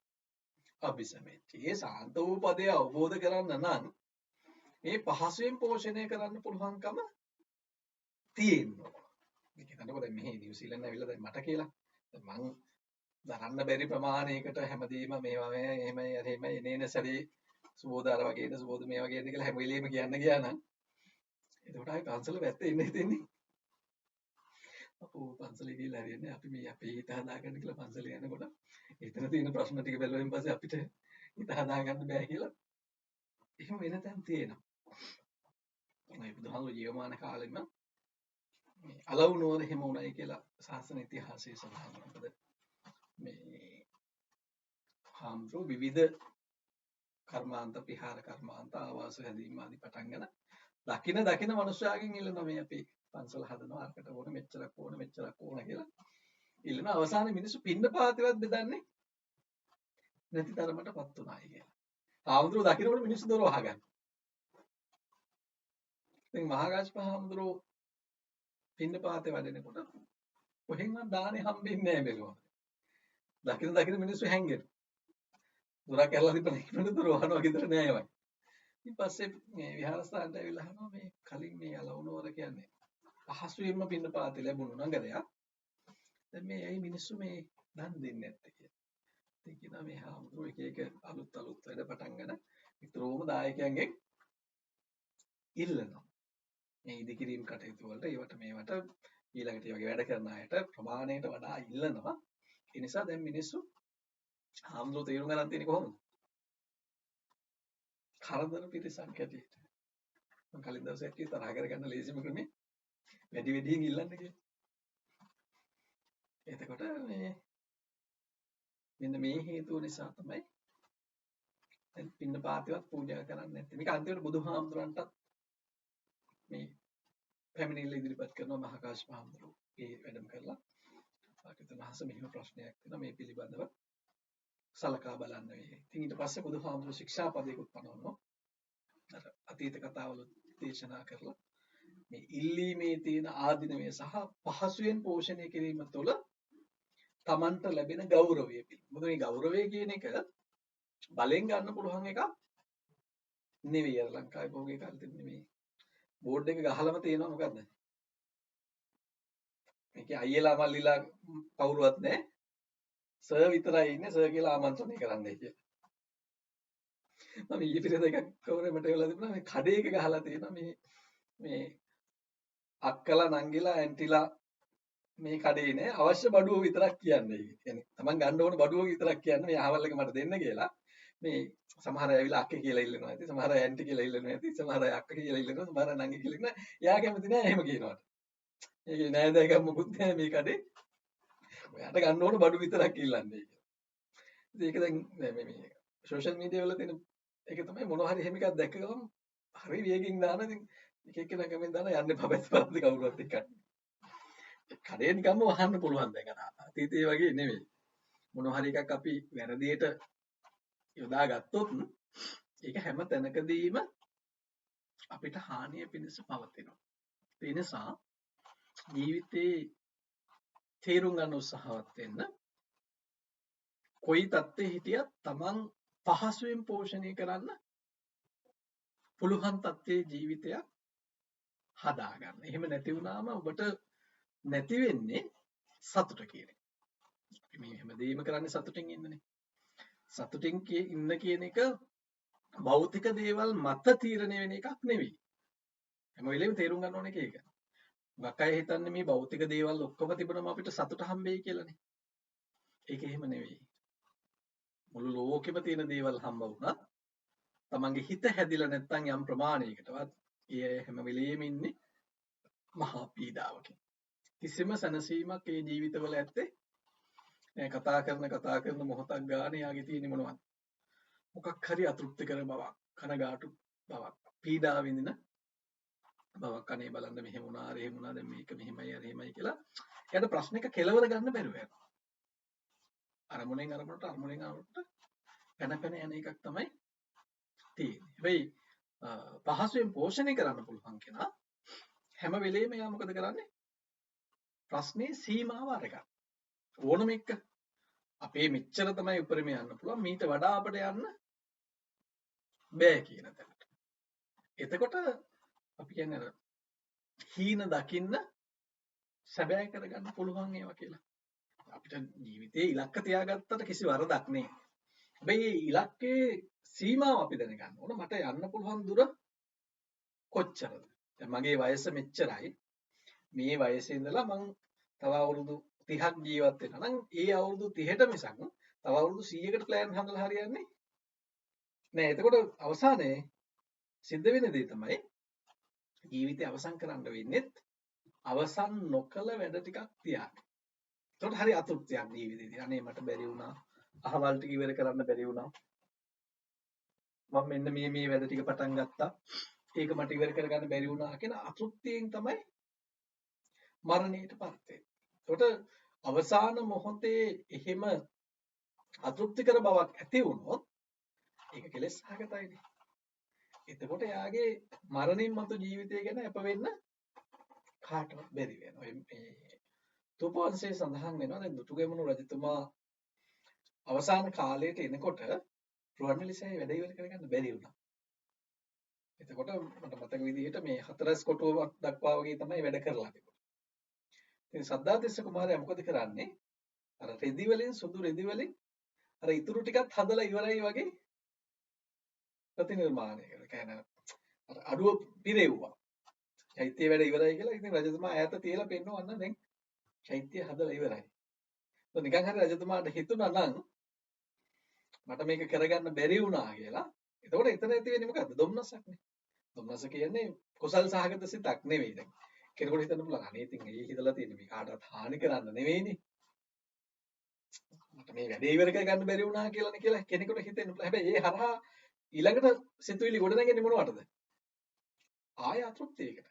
[SPEAKER 1] අபிසමෙච්ච. ඒ සාන්ත වූ පදය අවබෝධ කරන්න නම් මේ පහසුවෙන් පෝෂණය කරන්න පුළුවන්කම තියෙන්න ඕන. මේක හිතන්නකො දැන් මෙහි නිව්සීලන්ත ඇවිල්ලා දැන් මට කියලා මං දරන්න බැරි ප්‍රමාණයකට හැමදේම මේවා එහෙමයි එනේන සැරේ සුබෝදාර වගේද සුබෝද මේ වගේද කියලා හැම වෙලෙම කියන්න ගියා නම් එතකොට ආයි පන්සල වැත්තේ ඉන්න හිතෙන්නේ. අපෝ පන්සලේ ගිහලා හරියන්නේ අපි මේ අපේ හිත හදාගන්න කියලා පන්සලේ යනකොට එතන තියෙන ප්‍රශ්න ටික බැලුවෙන් පස්සේ අපිට හිත හදාගන්න බෑ කියලා එහෙම වෙන තැන් තියෙනවා. මේ බුදුහාමුදුරුවෝ ජීවමාන කාලෙම මේ අලව් නුවර එහෙම උණයි කියලා ශාසන ඉතිහාසයේ සඳහන් වෙනවා. මේ හාමුදුරුවෝ විවිධ කර්මාන්ත විහාර කර්මාන්ත ආවාස හැදීම ආදී පටන් ගන්න දකින මනුෂ්‍යයාගෙන් ඉල්ලනවා මේ අපේ පන්සල හදනවා අරකට ඕන මෙච්චරක් ඕන කියලා ඉල්ලන අවසානයේ මිනිස්සු පින්න පාතිවත් බෙදන්නේ නැති තරමටපත් උනායි කියලා. හාමුදුරුවෝ දකිනකොට මිනිස්සු දොර වහගන්න. ඉතින් මහාගාස්ප හාමුදුරුවෝ පින්න පාතේ වැඩෙනකොට කොහෙන්වත් දානේ හම්බෙන්නේ නැහැ බැලුවා. දකින මිනිස්සු හැංගෙන. දොරක් ඇරලා තිබ්බ නිකන් දොර වහනවා ගෙදර නෑ ඒවයි. ඊට පස්සේ මේ විහාරස්ථානට ඇවිල්ලා අහනවා මේ කලින් මේ අලවුනවර කියන්නේ පහසුවෙන්ම පින්න පාතේ ලැබුණු නගරයක්. දැන් මේ ඇයි මිනිස්සු මේ දන් දෙන්නේ නැත්තේ කියලා. ඉතින් කියනවා මේ හාමුදුරුවෝ එක අලුත් වැඩ පටන් ගන්න විතරෝම දායකයන්ගෙන් ඉල්ලනවා. මේ ඉදිකිරීම කටයුතු වලට ඒවට මේවට ඊළඟට මේ වගේ වැඩ කරන අයට ප්‍රමාණයට වඩා ඉල්ලනවා. ඒ නිසා දැන් මිනිස්සු හාමුදුරුවෝ තීරුම් ගන්න තියෙන්නේ කොහොමද? කරදර පිරිසක් ඇටියට. මම කලින් දවසේ ඇටි තරහ කරගන්න ලේසිම ක්‍රමේ වැඩි වැඩියෙන් ඉල්ලන්න කියලා. එතකොට මෙන්න මේ හේතුව නිසා තමයි දැන් පින්න පාතිවත් පූජා කරන්නේ නැත්තේ. මේක අන්තිමට බුදුහාමුදුරන්ටත් මේ පැමිණිල්ල ඉදිරිපත් කරනවා මහකාශ්‍යප හාමුදුරුවෝ. ඒ වැඩම කරලා ආකිත මහස මෙහිම ප්‍රශ්නයක් තියෙනවා මේ පිළිබඳව සලකා බලන්න වෙයි. ඉතින් ඊට පස්සේ බුදුහාමුදුරුවෝ ශික්ෂාපදයකට පනවනවා. අර අතීත කතාවල දේශනා කරලා මේ ඉල්ලීමේ තියෙන ආධිනවය සහ පහසුවෙන් පෝෂණය කිරීම තුළ තමන්ට ලැබෙන ගෞරවය පිළිබඳව. මොකද මේ ගෞරවය කියන එක බලෙන් ගන්න පුළුවන් එකක් නෙවෙයි. අර ලංකාවේ භෝගේ කාලේ තිබුණේ මේ බෝඩ් එක ගහලම තියෙනවා මොකද්ද? මේකේ අයියලා මල්ලිලා කවුරුවත් නැහැ. සර් විතරයි ඉන්නේ. සර් කියලා ආමන්ත්‍රණය කරන්නයි කියලා. මම ඊයේ පිටේ එකක් කවුරුමට වෙලා තිබුණා මේ කඩේක ගහලා තියෙනවා මේ අක්කලා නංගිලා ඇන්ටිලා මේ කඩේ නෑ අවශ්‍ය බඩුව විතරක් කියන්නේ. يعني තමන් ගන්න ඕන බඩුව විතරක් කියන්නේ මේ අහවල් එක මට දෙන්න කියලා. මේ සමහර අය ඇවිල්ලා අක්කේ කියලා ඉල්ලනවා ඇති. සමහර අය ඇන්ටි කියලා ඉල්ලනවා ඇති. සමහර අය අක්කා කියලා ඉල්ලනවා. සමහර අය නංගි කියලා ඉන්නවා. එයා කැමති නෑ එහෙම කියනවාට. ඒකේ නෑ දැක මොකුත් නෑ මේ කඩේ. ඔයාට ගන්න ඕන බඩු විතරක් ඉල්ලන්නේ කියලා. ඉතින් ඒක දැන් මේ සෝෂල් මීඩියා වල තියෙන ඒක තමයි මොනවා හරි එහෙම එකක් දැක්ක ගමන් හරි වේගෙන් දාන ඉතින් එක එක්කෙනා කමෙන් දාන යන්න එපා පැත්තට කවුරුත් එක්ක. කඩේ නිකම්ම වහන්න පුළුවන් දැන් අර අතීතයේ වගේ නෙවෙයි. මොනවා හරි එකක් අපි වැරදියට යොදා ගත්තොත් ඒක හැම තැනකදීම අපිට හානිය පිණිස පවතිනවා. ඒ නිසා ජීවිතේ තේරුම් ගන්න උත්සාහවත් වෙන්න කොයි තත්ත්වයේ හිටියත් Taman පහසුවෙන් පෝෂණය කරන්න පුළුවන් තත්ත්වයේ ජීවිතයක් හදාගන්න. එහෙම නැති වුණාම ඔබට නැති වෙන්නේ සතුට කියන එක. අපි මේ හැමදේම කරන්නේ සතුටින් ඉන්නනේ. සතුටින් ඉන්න කියන එක භෞතික දේවල් මත තීරණය වෙන එකක් නෙවෙයි. හැම වෙලේම තේරුම් ගන්න ඕනේ ඒක. ගොඩක් අය හිතන්නේ මේ භෞතික දේවල් ඔක්කොම තිබුණම අපිට සතුට හම්බෙයි කියලානේ. ඒක එහෙම නෙවෙයි. මුළු ලෝකෙම තියෙන දේවල් හම්බ වුණා. තමන්ගේ හිත හැදිලා නැත්නම් යම් ප්‍රමාණයකටවත් ඒ හැම වෙලෙම ඉන්නේ මහා පීඩාවකින්. කිසිම සැනසීමක් ඒ ජීවිතවල ඇත්තේ නෑ. කතා කරන මොහොතක් ගානේ යාගේ තියෙන්නේ මොනවද? මොකක් හරි අතෘප්තිකර බවක්, කනගාටු බවක්, පීඩා විඳින බවක්. අනේ බලන්න මෙහෙම වුණා, එහෙම වුණා, දැන් මේක මෙහෙමයි අර එහෙමයි කියලා. එයාට ප්‍රශ්නයක කෙලවර ගන්න බැරුව යනවා. අරමුණෙන් අරමුණට පැන යන එකක් තමයි තියෙන්නේ. හැබැයි පහසුවෙන් පෝෂණය කරන්න පුළුවන් කෙනා හැම වෙලෙම එයා මොකද කරන්නේ? ප්‍රශ්නේ සීමාව අරගන්න. ඕනම එක අපේ මෙච්චර තමයි උපරිම යන්න පුළුවන්. මීට වඩා අපිට යන්න බෑ කියන තැනට. එතකොට අපි කියන්නේ අර හීන දකින්න සැබෑ කරගන්න පුළුවන් ඒවා කියලා. අපිට ජීවිතේ ඉලක්ක තියාගත්තට කිසි වරදක් නෑ. හැබැයි මේ ඉලක්කේ සීමාව අපි දැනගන්න ඕන. මට යන්න පුළුවන් දුර කොච්චරද? දැන් මගේ වයස මෙච්චරයි. මේ වයසේ ඉඳලා මං තව අවුරුදු 30ක් ජීවත් වෙනවා නම් ඒ අවුරුදු 30ට මිසක් තව අවුරුදු 100කට ප්ලෑන් හදලා හරියන්නේ නෑ. එතකොට අවසානයේ සිද්ධ වෙන දේ තමයි ජීවිතය අවසන් කරන්න වෙන්නේ අවසන් නොකළ වැඩ ටිකක් තියාගෙන. ඒකට හරි අතෘප්තියක් ජීවිතේදී. අනේ මට බැරි වුණා. අහවල් ටික ඉවර කරන්න බැරි වුණා. මම මෙන්න මේ වැඩ ටික පටන් ගත්තා. ඒක මට ඉවර කරගන්න බැරි වුණා කියන අතෘප්තියෙන් තමයි මරණයටපත් වෙන්නේ. ඒකට අවසාන මොහොතේ එහෙම අතෘප්තිකර බවක් ඇති වුණොත් ඒක කෙලෙස් සහගතයිනේ. එතකොට යාගේ මරණින් මතු ජීවිතය ගැන අප වෙන්න කාටවත් බැරි වෙනවා. මේ තුපවංශයේ සඳහන් වෙනවා දැන් දුටුගැමුණු රජතුමා අවසාන කාලයට එනකොට රුවන්වැලිසෑය වැඩ ඉවර කරගන්න බැරි වුණා. එතකොට මට මතක විදිහට මේ හතරස් කොටුවක් දක්වා වගේ තමයි වැඩ කරලා තිබුණේ. ඉතින් සද්ධාතිස්ස කුමාරයා මොකද කරන්නේ? අර රෙදි වලින් සුදු රෙදි වලින් අර ඉතුරු ටිකත් හදලා ඉවරයි වගේ ප්‍රතිනිර්මාණය කරලා කියන්නේ අර අඩුව පිරෙව්වා. චෛත්‍ය වැඩ ඉවරයි කියලා ඉතින් රජතුමා ඈත තියලා පෙන්නවන්න දැන් චෛත්‍ය හදලා ඉවරයි. તો නිකන් හරි රජතුමාට හිතුණා නම් මට මේක කරගන්න බැරි වුණා කියලා. එතකොට එතන ඇති වෙන්නේ මොකද්ද? දුම්නසක්නේ. දුම්නස කියන්නේ කුසල් සහගත සිතක් නෙවෙයි දැන්. කෙනෙකුට හිතන්න පුළුවන් අනේ ඉතින් ඒ හිතලා තියෙන්නේ මේ කාටවත් හානි කරන්න නෙවෙයිනේ. මට මේ වැඩේ ඉවර කරගන්න බැරි වුණා කියලානේ කියලා කෙනෙකුට හිතෙන්න පුළුවන්. හැබැයි ඒ හරහා ඊළඟට සිතුවිලි ගොඩ නැගෙන්නේ මොනවටද? ආය අතෘප්තියකට.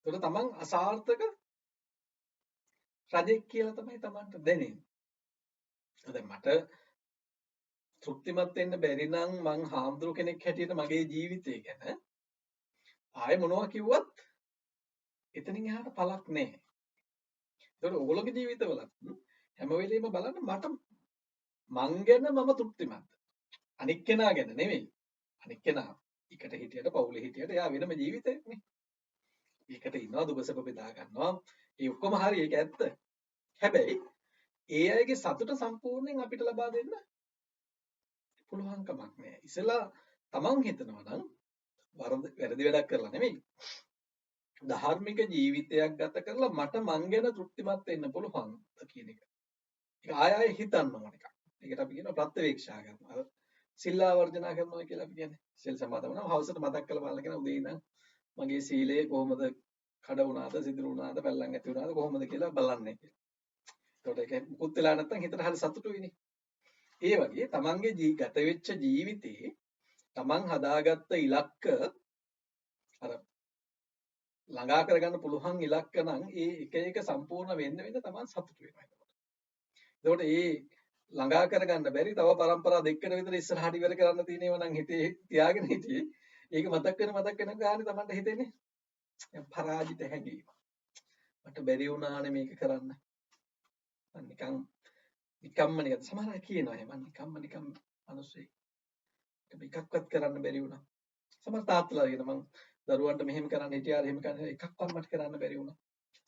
[SPEAKER 1] ඒකට තමන් අසාර්ථක රජෙක් කියලා තමයි තමන්ට දැනෙන්නේ. දැන් මට තෘප්තිමත් වෙන්න බැරි නම් මං හාමුදුරු කෙනෙක් හැටියට මගේ ජීවිතය ගැන ආයෙ මොනවා කිව්වත් එතනින් එහාට පළක් නැහැ. ඒකට ඔයගොල්ලෝගේ ජීවිතවලත් හැම වෙලෙම බලන්න මට මං ගැන මම තෘප්තිමත්. අනික් කෙනා ගැන නෙමෙයි. අනික් කෙනා එකට හිටියට පවුලේ හිටියට එයා වෙනම ජීවිතයක් නේ. ඒකට ඉන්නවා දුකසක බෙදා ගන්නවා. ඒ ඔක්කොම හරි ඒක ඇත්ත. හැබැයි ඒ අයගේ සතුට සම්පූර්ණයෙන් අපිට ලබා දෙන්න පුළුවන් කමක් නෑ. ඉතලා තමන් හිතනවා නම් වැරදි වැඩක් කරලා නෙමෙයි. ධාර්මික ජීවිතයක් ගත කරලා මට මං ගැන තෘප්තිමත් වෙන්න පුළුවන් කියන එක. ඒක ආය හිතන්න ඕන එකක්. ඒකට අපි කියනවා ප්‍රත්‍යවේක්ෂා කරනවා. සිල්ලා වර්ජනා කරනවා කියලා අපි කියන්නේ. සිල් සමාදන් වුණාම හවසට මතක් කරලා බලන්න කියන උදේ ඉඳන් මගේ සීලය කොහොමද කඩ වුණාද, සිදුරු වුණාද, පැල්ලම් ඇති වුණාද කොහොමද කියලා බලන්නේ කියලා. ඒකට ඒක මුකුත් වෙලා නැත්නම් හිතට හරි සතුටුයිනේ. ඒ වගේ තමන්ගේ ගත වෙච්ච ජීවිතේ තමන් හදාගත්ත ඉලක්ක අර ළඟා කරගන්න පුළුවන් ඉලක්ක නම් ඒ එක එක සම්පූර්ණ වෙන්න තමන් සතුටු වෙනවා. එතකොට ඒ ළඟා කරගන්න බැරි තව පරම්පරා දෙකකට විතර ඉස්සරහට ඉවර කරන්න තියෙනව නම් හිතේ තියාගෙන හිටියේ. ඒක මතක් වෙන ගානේ තමන්ට හිතෙන්නේ පරාජිත හැඟීම. මට බැරි වුණානේ මේක කරන්න. නිකම්ම සමහර අය කියනවා එහෙම නිකම් මිනිස්සෙක් එකක්වත් කරන්න බැරි වුණා. සමහර තාත්තලා කියන මං දරුවන්ට මෙහෙම කරන්න හිටියා එහෙම කරන්න එකක්වත් මට කරන්න බැරි වුණා.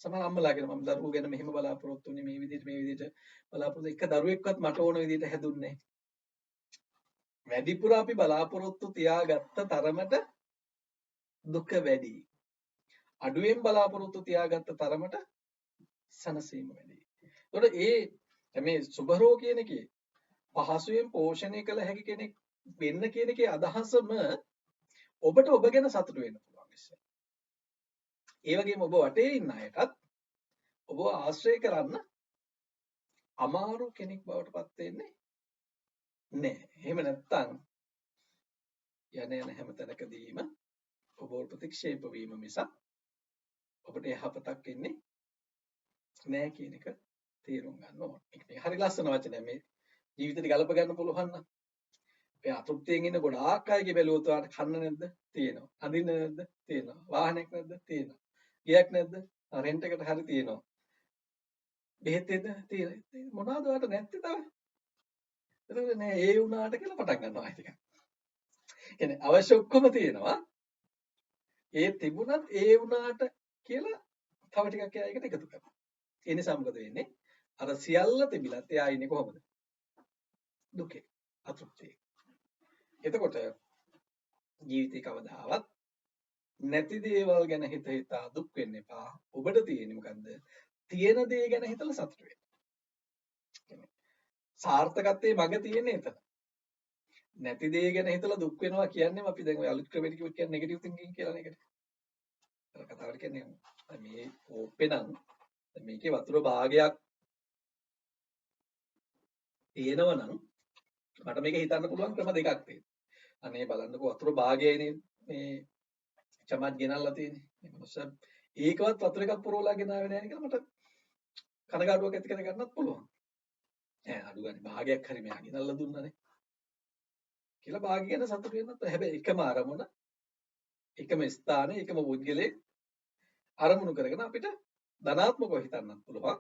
[SPEAKER 1] සමහර අම්මලා කියන මම දරුවෝ ගැන මෙහෙම බලාපොරොත්තු වෙන්නේ මේ විදිහට බලාපොරොත්තු එක දරුවෙක්වත් මට ඕන විදිහට හැදුන්නේ නැහැ. වැඩිපුර අපි බලාපොරොත්තු තියාගත්ත තරමට දුක වැඩි. අඩුවෙන් බලාපොරොත්තු තියාගත්ත තරමට සනසීම වැඩි. ඒතකොට මේ සුභරෝ කියන එකේ පහසුවෙන් පෝෂණය කළ හැකි කෙනෙක් වෙන්න කියන එකේ අදහසම ඔබට ඔබ ගැන සතුටු වෙන්න පුළුවන් ඉස්සෙල්ලා. ඒ වගේම ඔබ වටේ ඉන්න අයටත් ඔබ ආශ්‍රය කරන්න අමාරු කෙනෙක් බවට පත් වෙන්නේ නැහැ. එහෙම නැත්නම් යන හැම තැනකදීම ඔබ ප්‍රතික්ෂේප වීම මිසක් ඔබට යහපතක් එන්නේ නැහැ කියන එක තේරුම් ගන්න ඕනේ. මේක හරි ලස්සන වචනයක්. මේ ජීවිතේට ගලප ගන්න පුළුවන් නම් මේ අතෘප්තියෙන් ඉන්න ගොඩාක් අයගේ බැලුවොත් ඔයාලට කන්න නැද්ද? තියෙනවා. අඳින්න නැද්ද? තියෙනවා. වාහනයක් නැද්ද? තියෙනවා. ගියක් නැද්ද? රෙන්ට් එකට හරි තියෙනවා. බෙහෙත් නැද්ද? තියෙනවා. මොනවද ඔයාලට නැත්තේ තව? එතකොට නෑ ඒ වුණාට කියලා පටන් ගන්නවා ටිකක්. කියන්නේ අවශ්‍ය ඔක්කොම තියෙනවා. ඒ තිබුණත් ඒ වුණාට කියලා තව ටිකක් එයා එකට එකතු කරනවා. ඒ නිසා මොකද වෙන්නේ? අර සියල්ල තිබිලත් එයා ඉන්නේ කොහොමද? දුකේ, අතෘප්තියේ. එතකොට ජීවිතේ කවදාවත් නැති දේවල් ගැන හිතා දුක් වෙන්න එපා. ඔබට තියෙන්නේ මොකද්ද? තියෙන දේ ගැන හිතලා සතුට වෙන්න. සාර්ථකත්වයේ මඟ තියෙන්නේ එතන. නැති දේ ගැන හිතලා දුක් වෙනවා කියන්නේ අපි දැන් ඔය අලුත් ක්‍රමයකට කියන්නේ නෙගටිව් තින්කින් කියලා නේද? අර කතාවට කියන්නේ මේ කෝප්පේ නම් මේකේ වතුර භාගයක් තියෙනවා නම් මට මේක හිතන්න පුළුවන් ක්‍රම දෙකක් තියෙනවා. අනේ බලන්නකෝ වතුර භාගයයිනේ මේ චමත් ගෙනල්ලා තියෙන්නේ. මේ මොනස ඒකවත් වතුර එකක් පුරවලා ගෙනාවේ නැහැ කියලා මට කනගාටුවක් ඇති කර ගන්නත් පුළුවන්. අඩු ගන්න භාගයක් හරි මෙයා ගෙනල්ලා දුන්නානේ. කියලා භාගය ගැන සතුටු වෙන්නත් හැබැයි එකම අරමුණ එකම ස්ථානයේ එකම පුද්ගලයේ අරමුණු කරගෙන අපිට ධනාත්මකව හිතන්නත් පුළුවන්.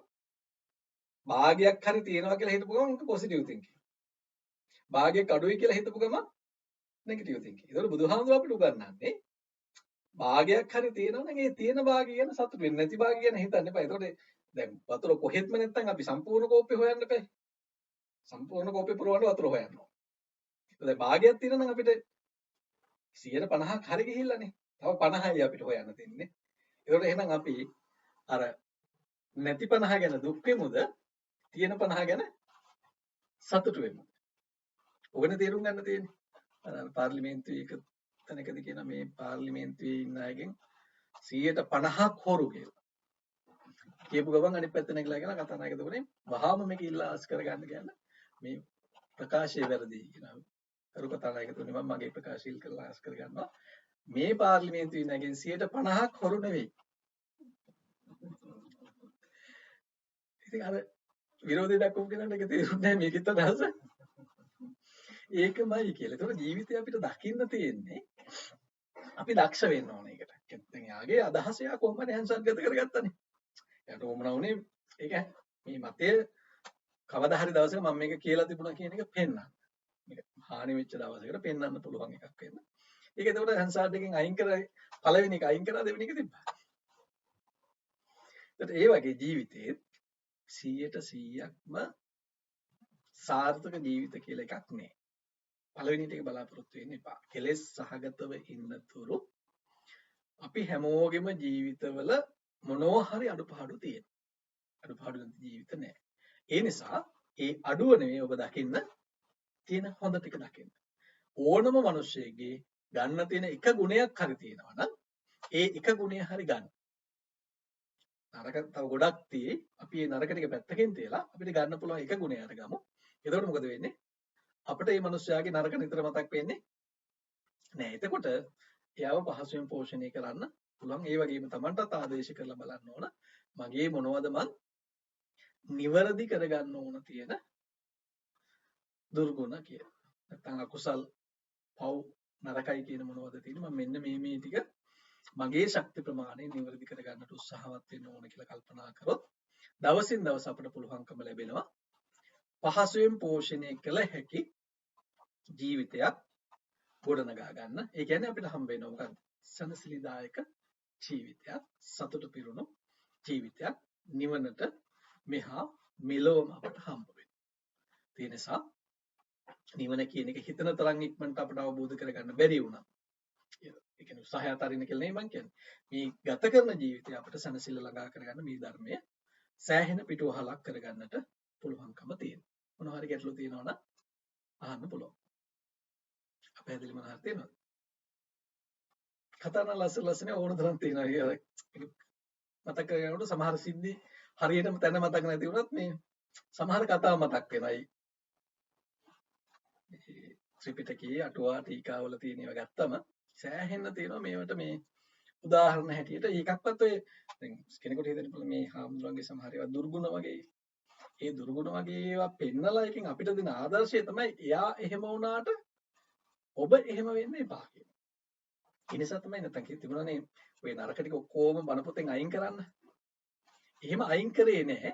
[SPEAKER 1] භාගයක් හරි තියෙනවා කියලා හිතපු ගමන් ඒක පොසිටිව් තින්කින්. භාගයක් අඩුයි කියලා හිතපු ගමන් නෙගටිව් තින්කින්. ඒතකොට බුදුහාමුදුරුවෝ අපිට උගන්වන්නේ භාගයක් හරි තියෙනවා නම් ඒ තියෙන භාගය ගැන සතුටු වෙන්න නැති භාගය ගැන හිතන්න එපා. ඒතකොට දැන් වතුර කොහෙත්ම නැත්තම් අපි සම්පූර්ණ කෝප්පේ හොයන්න බෑ. සම්පූර්ණ කෝප්පේ පුරවන්න වතුර හොයන්න ඕන. දැන් භාගයක් තියෙනවා නම් අපිට 150ක් හරි ගිහිල්ලානේ. තව 50යි අපිට හොයන්න තියෙන්නේ. ඒකට එහෙනම් අපි අර නැති 50 ගැන දුක් වෙමුද? තියෙන 50 ගැන සතුටු වෙමු. ඔබනේ තේරුම් ගන්න තියෙන්නේ. අර පාර්ලිමේන්තුවේ එක තැනකදී කියන මේ පාර්ලිමේන්තුවේ ඉන්න අයගෙන් 150ක් හොරු කියලා. කියපු ගමන් අනිත් පැත්ත නැගලා කියන කතානායකතුමනේ වහාම මේක ඉල්ලාස් කරගන්න කියන මේ ප්‍රකාශය වැරදි කියනවා. අර කතානායකතුමනේ මම මගේ ප්‍රකාශය ඉල්ලාස් කරගන්නවා. මේ පාර්ලිමේන්තුවේ නැගෙන් 150ක් හොරු නෙවෙයි. ඉතින් අර විරෝධය දක්වපු කෙනාට ඒක තේරුන්නේ නැහැ මේකෙත් අදහස. ඒකමයි කියලා. ඒතකොට ජීවිතේ අපිට දකින්න තියෙන්නේ අපි දක්ෂ වෙන්න ඕන ඒකට. දැන් යාගේ අදහස යා කොහොමද හැන්සන්ගත කරගත්තනේ. යාට ඕමනා උනේ ඒක මේ මතය කවදා හරි දවසක මම මේක කියලා තිබුණා කියන එක පෙන්වන්න. මේක හානි වෙච්ච දවසකට පෙන්වන්න පුළුවන් එකක් වෙන්න. ඒක එතකොට හැන්සාඩ් එකෙන් අයින් කරලා පළවෙනි එක අයින් කරලා දෙවෙනි එක තිබ්බා. ඒත් ඒ වගේ ජීවිතේ 100%ක්ම සාර්ථක ජීවිත කියලා එකක් නෑ. පළවෙනි ටික බලාපොරොත්තු වෙන්න එපා. කෙලෙස් සහගතව ඉන්නතුරු අපි හැමෝගෙම ජීවිතවල මොනවා හරි අඩුපාඩු තියෙනවා. අඩුපාඩු නැති ජීවිත නෑ. ඒ නිසා ඒ අඩුව නෙමෙයි ඔබ දකින්න තියෙන හොඳ ටික දකින්න. ඕනම මිනිස්සෙගේ ගන්න තියෙන එක ගුණයක් හරි තියෙනවා නම් ඒ එක ගුණය හරි ගන්න. නරක තව ගොඩක් tie අපි මේ නරක ටික පැත්තකින් තියලා අපිට ගන්න පුළුවන් එක ගුණය අරගමු. එතකොට මොකද වෙන්නේ? අපිට මේ මිනිස්යාගේ නරක නිතර මතක් වෙන්නේ නෑ. එතකොට එයාව පහසුවෙන් පෝෂණය කරන්න පුළුවන්. ඒ වගේම Tamanටත් ආදේශ කරලා බලන්න ඕන. මගේ මොනවද මං නිවැරදි කරගන්න ඕන තියෙන දුර්ගුණ කියලා. නැත්නම් අකුසල් පව් නරකයි කියන මොනවද තියෙන්නේ මම මෙන්න මේ ටික මගේ ශක්ති ප්‍රමාණය නිවැරදි කරගන්නට උත්සාහවත් වෙන්න ඕන කියලා කල්පනා කරොත් දවසින් දවස අපිට පුළුවන්කම ලැබෙනවා පහසුවෙන් පෝෂණය කළ හැකි ජීවිතයක් ගොඩනගා ගන්න. ඒ කියන්නේ අපිට හම්බ වෙනවා මොකක්ද? සනසිලිදායක ජීවිතයක්, සතුට පිරුණු ජීවිතයක් නිවනට මෙහා මෙලොවම අපට හම්බ වෙනවා. ඒ නිසා නිවන කියන එක හිතන තරම් ඉක්මනට අපට අවබෝධ කරගන්න බැරි වුණා. ඒ කියන්නේ උත්සාහය අතරින්න කියලා නෙමෙයි මං කියන්නේ. මේ ගත කරන ජීවිතය අපිට සනසිල්ල ළඟා කරගන්න මේ ධර්මය සෑහෙන පිටුවහලක් කරගන්නට පුළුවන්කම තියෙනවා. මොනවා හරි ගැටලු තියෙනවා නම් අහන්න පුළුවන්. පැහැදිලි මොනවා හරි තියෙනවද? කතා නම් ලස්සන ඕන තරම් තියෙනවා. මතක කරගන්නකොට සමහර සිද්ධි හරියටම තැන මතක නැති වුණත් මේ සමහර කතා මතක් වෙනයි. ත්‍රිපිටකයේ අටුවා ටීකාවල තියෙන ඒවා ගත්තම සෑහෙන්න තියෙනවා මේවට මේ උදාහරණ හැටියට ඒකක්වත් ඔය දැන් කෙනෙකුට හිතෙන්න පුළුවන් මේ හාමුදුරන්ගේ සමහර ඒවා දුර්ගුණ වගේ. ඒ දුර්ගුණ වගේ ඒවා පෙන්නලා එකෙන් අපිට දෙන ආදර්ශය තමයි එයා එහෙම වුණාට ඔබ එහෙම වෙන්න එපා කියන. ඒ නිසා තමයි නැත්තම් තිබුණානේ ඔය නරක ටික ඔක්කොම බණ පොතෙන් අයින් කරන්න. එහෙම අයින් කරේ නැහැ.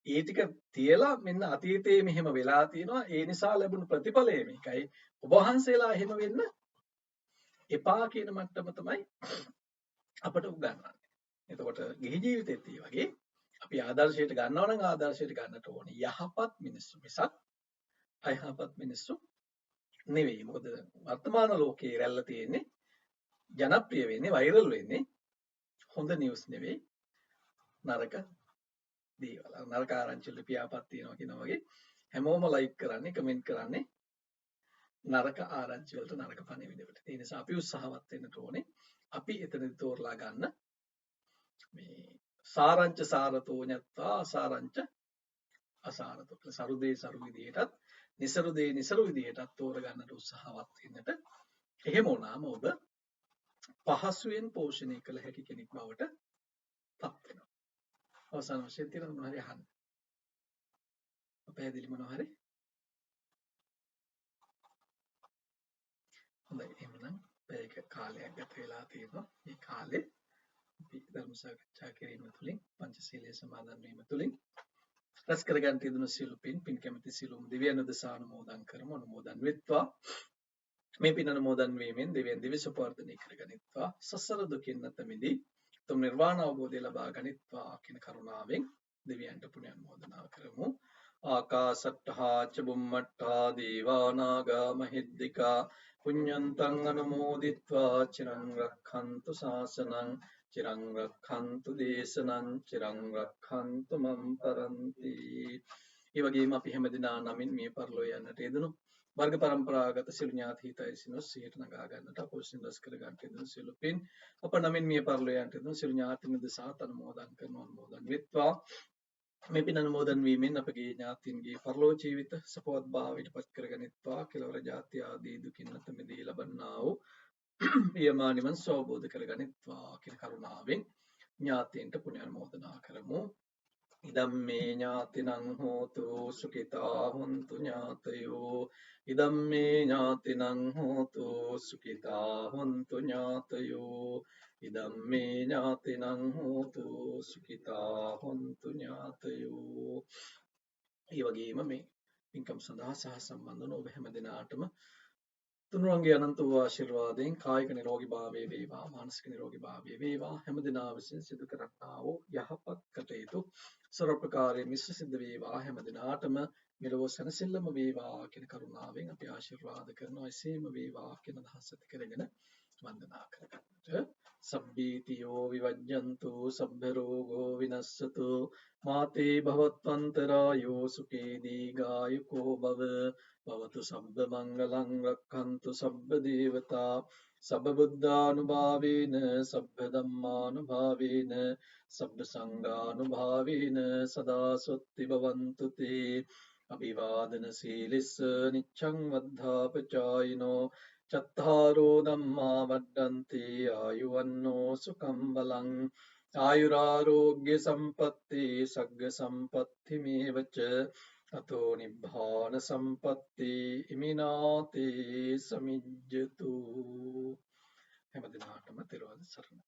[SPEAKER 1] ඒ ටික තියලා මෙන්න අතීතයේ මෙහෙම වෙලා තියෙනවා. ඒ නිසා ලැබුණු ප්‍රතිඵලය මේකයි. ඔබ වහන්සේලා එහෙම වෙන්න එපා කියන මට්ටම තමයි අපට උගන්වන්නේ. එතකොට ගිහි ජීවිතෙත් ඒ වගේ අපි ආදර්ශයට ගන්නවා නම් ආදර්ශයට ගන්නට ඕනේ යහපත් මිනිස්සු මිසක් අයහපත් මිනිස්සු නෙවෙයි. මොකද වර්තමාන ලෝකයේ රැල්ල තියෙන්නේ ජනප්‍රිය වෙන්නේ වෛරල් වෙන්නේ හොඳ නිවුස් නෙවෙයි නරක දේවල්. නරක ආරංචි වල පියාපත් තියෙනවා කියන වගේ හැමෝම ලයික් කරන්නේ කමෙන්ට් කරන්නේ නරක ආරංචි වලට නරක පණිවිඩවලට. ඒ නිසා අපි උත්සාහවත් වෙන්න ඕනේ. අපි එතනදි තෝරලා ගන්න මේ සාරංච සාරතෝ ඤත්වා අසාරංච අසාරතෝ කියලා සරුදේ සරු විදියටත් નિසරු දේ નિසරු විදියටත් තෝරගන්නට උත්සාහවත් වෙන්නට. එහෙම වුණාම ඔබ පහසුවෙන් පෝෂණය කළ හැකි කෙනෙක් බවට පත් වෙනවා. අවසාන වශයෙන් තියෙන මොනවා හරි අහන්න. පැහැදිලි මොනවා හරි? හොඳයි එහෙනම් මේක කාලයක් ගත වෙලා තියෙනවා. මේ කාලේ අපි ධර්ම සාකච්ඡා කිරීම තුළින් පංචශීලයේ සමාදන් වීම තුළින් රැස් කරගන්න තියදුණු සියලු පින් කැමැති සියලුම දෙවියන් උදෙසා අනුමෝදන් කරමු. අනුමෝදන් වෙත්වා. මේ පින් අනුමෝදන් වීමෙන් දෙවියන් දිවිස පවර්ධනය කරගනිත්වා. සසර දුකින් නැත මිදී තුම් නිර්වාණ අවබෝධය ලබා ගනිත්වා කියන කරුණාවෙන් දෙවියන්ට පුණ්‍ය අනුමෝදනා කරමු. ආකාසට්ඨා ච බුම්මට්ඨා දේවා නාග මහිද්దికා පුඤ්ඤන්තං අනුමෝදිත්වා චිරං රක්ඛන්තු ශාසනං චිරං රක්ඛන්තු දේශනං චිරං රක්ඛන්තු මම් පරන්ති. ඒ වගේම අපි හැමදිනා නමින් මේ පරිලෝය යන්නට යෙදුණු වර්ග පරම්පරාගත සිළු ඥාති හිතයි සිනොස් සිහියට නගා ගන්නට අපෝසින් රැස් කර ගන්නට යෙදුණු සිළු පින් අප නමින් මේ පරිලෝය යන්නට යෙදුණු සිළු ඥාතින් දෙසා අනුමෝදන් කරනවා. අනුමෝදන් වෙත්වා. මේ පින් අනුමෝදන් වීමෙන් අපගේ ඥාතීන්ගේ පරලෝ ජීවිත සපවත් භාවයට පත් කරගනිත්වා. කෙලවර ජාති ආදී දුකින් නැත මිදී ලබන්නා වූ පියමා නිවන් සෝබෝධ කරගනිත්වා කියන කරුණාවෙන් ඥාතීන්ට පුණ්‍ය අනුමෝදනා කරමු. ඉදම්මේ ඥාතිනං හෝතු සුඛිතා හොන්තු ඥාතයෝ. ඉදම්මේ ඥාතිනං හෝතු සුඛිතා හොන්තු ඥාතයෝ. ඉදම්මේ ඥාතිනං හෝතු සුඛිතා හොන්තු ඥාතයෝ. ඒ වගේම මේ පින්කම් සඳහා සහ සම්බන්ධ වන ඔබ හැම දෙනාටම තුනුරන්ගේ අනන්ත වූ ආශිර්වාදයෙන් කායික නිරෝගී භාවය වේවා, මානසික නිරෝගී භාවය වේවා. හැම දෙනා විසින් සිදු කරන්නා වූ යහපත් කටයුතු සර්වප්‍රකාරයෙන් මිශ්‍ර සිද්ධ වේවා. හැම දිනාටම මෙලොව සැනසෙල්ලම වේවා කියන කරුණාවෙන් අපි ආශිර්වාද කරනවා. එසේම වේවා කියන අදහස ඇති කරගෙන වන්දනා කරගන්නට. සබ්බීතියෝ විවජ්ජන්තු සබ්බ රෝගෝ විනස්සතු මාතේ භවත්වන්තරායෝ සුඛී දීඝායුකෝ භව භවතු සබ්බ මංගලං රක්ඛන්තු සබ්බ දේවතා සබ්බ බුද්ධානුභාවේන සබ්බ ධම්මානුභාවේන සබ්බ සංඝානුභාවේන සදා සොත්ති භවන්තු තේ. අභිවාදන සීලිස්ස නිච්ඡං වද්ධාපචායිනෝ චත්තාරෝ ධම්මා වඩ්ඩන්ති ආයුවන්නෝ සුඛං බලං ආයුරාෝග්‍ය සම්පatti සග්ග සම්පatti මේවච අතෝ නිබ්බාන සම්පatti ඉමිනාතේ සමිජ්ජතු. හැම දිනාටම තෙරුවන් සරණයි.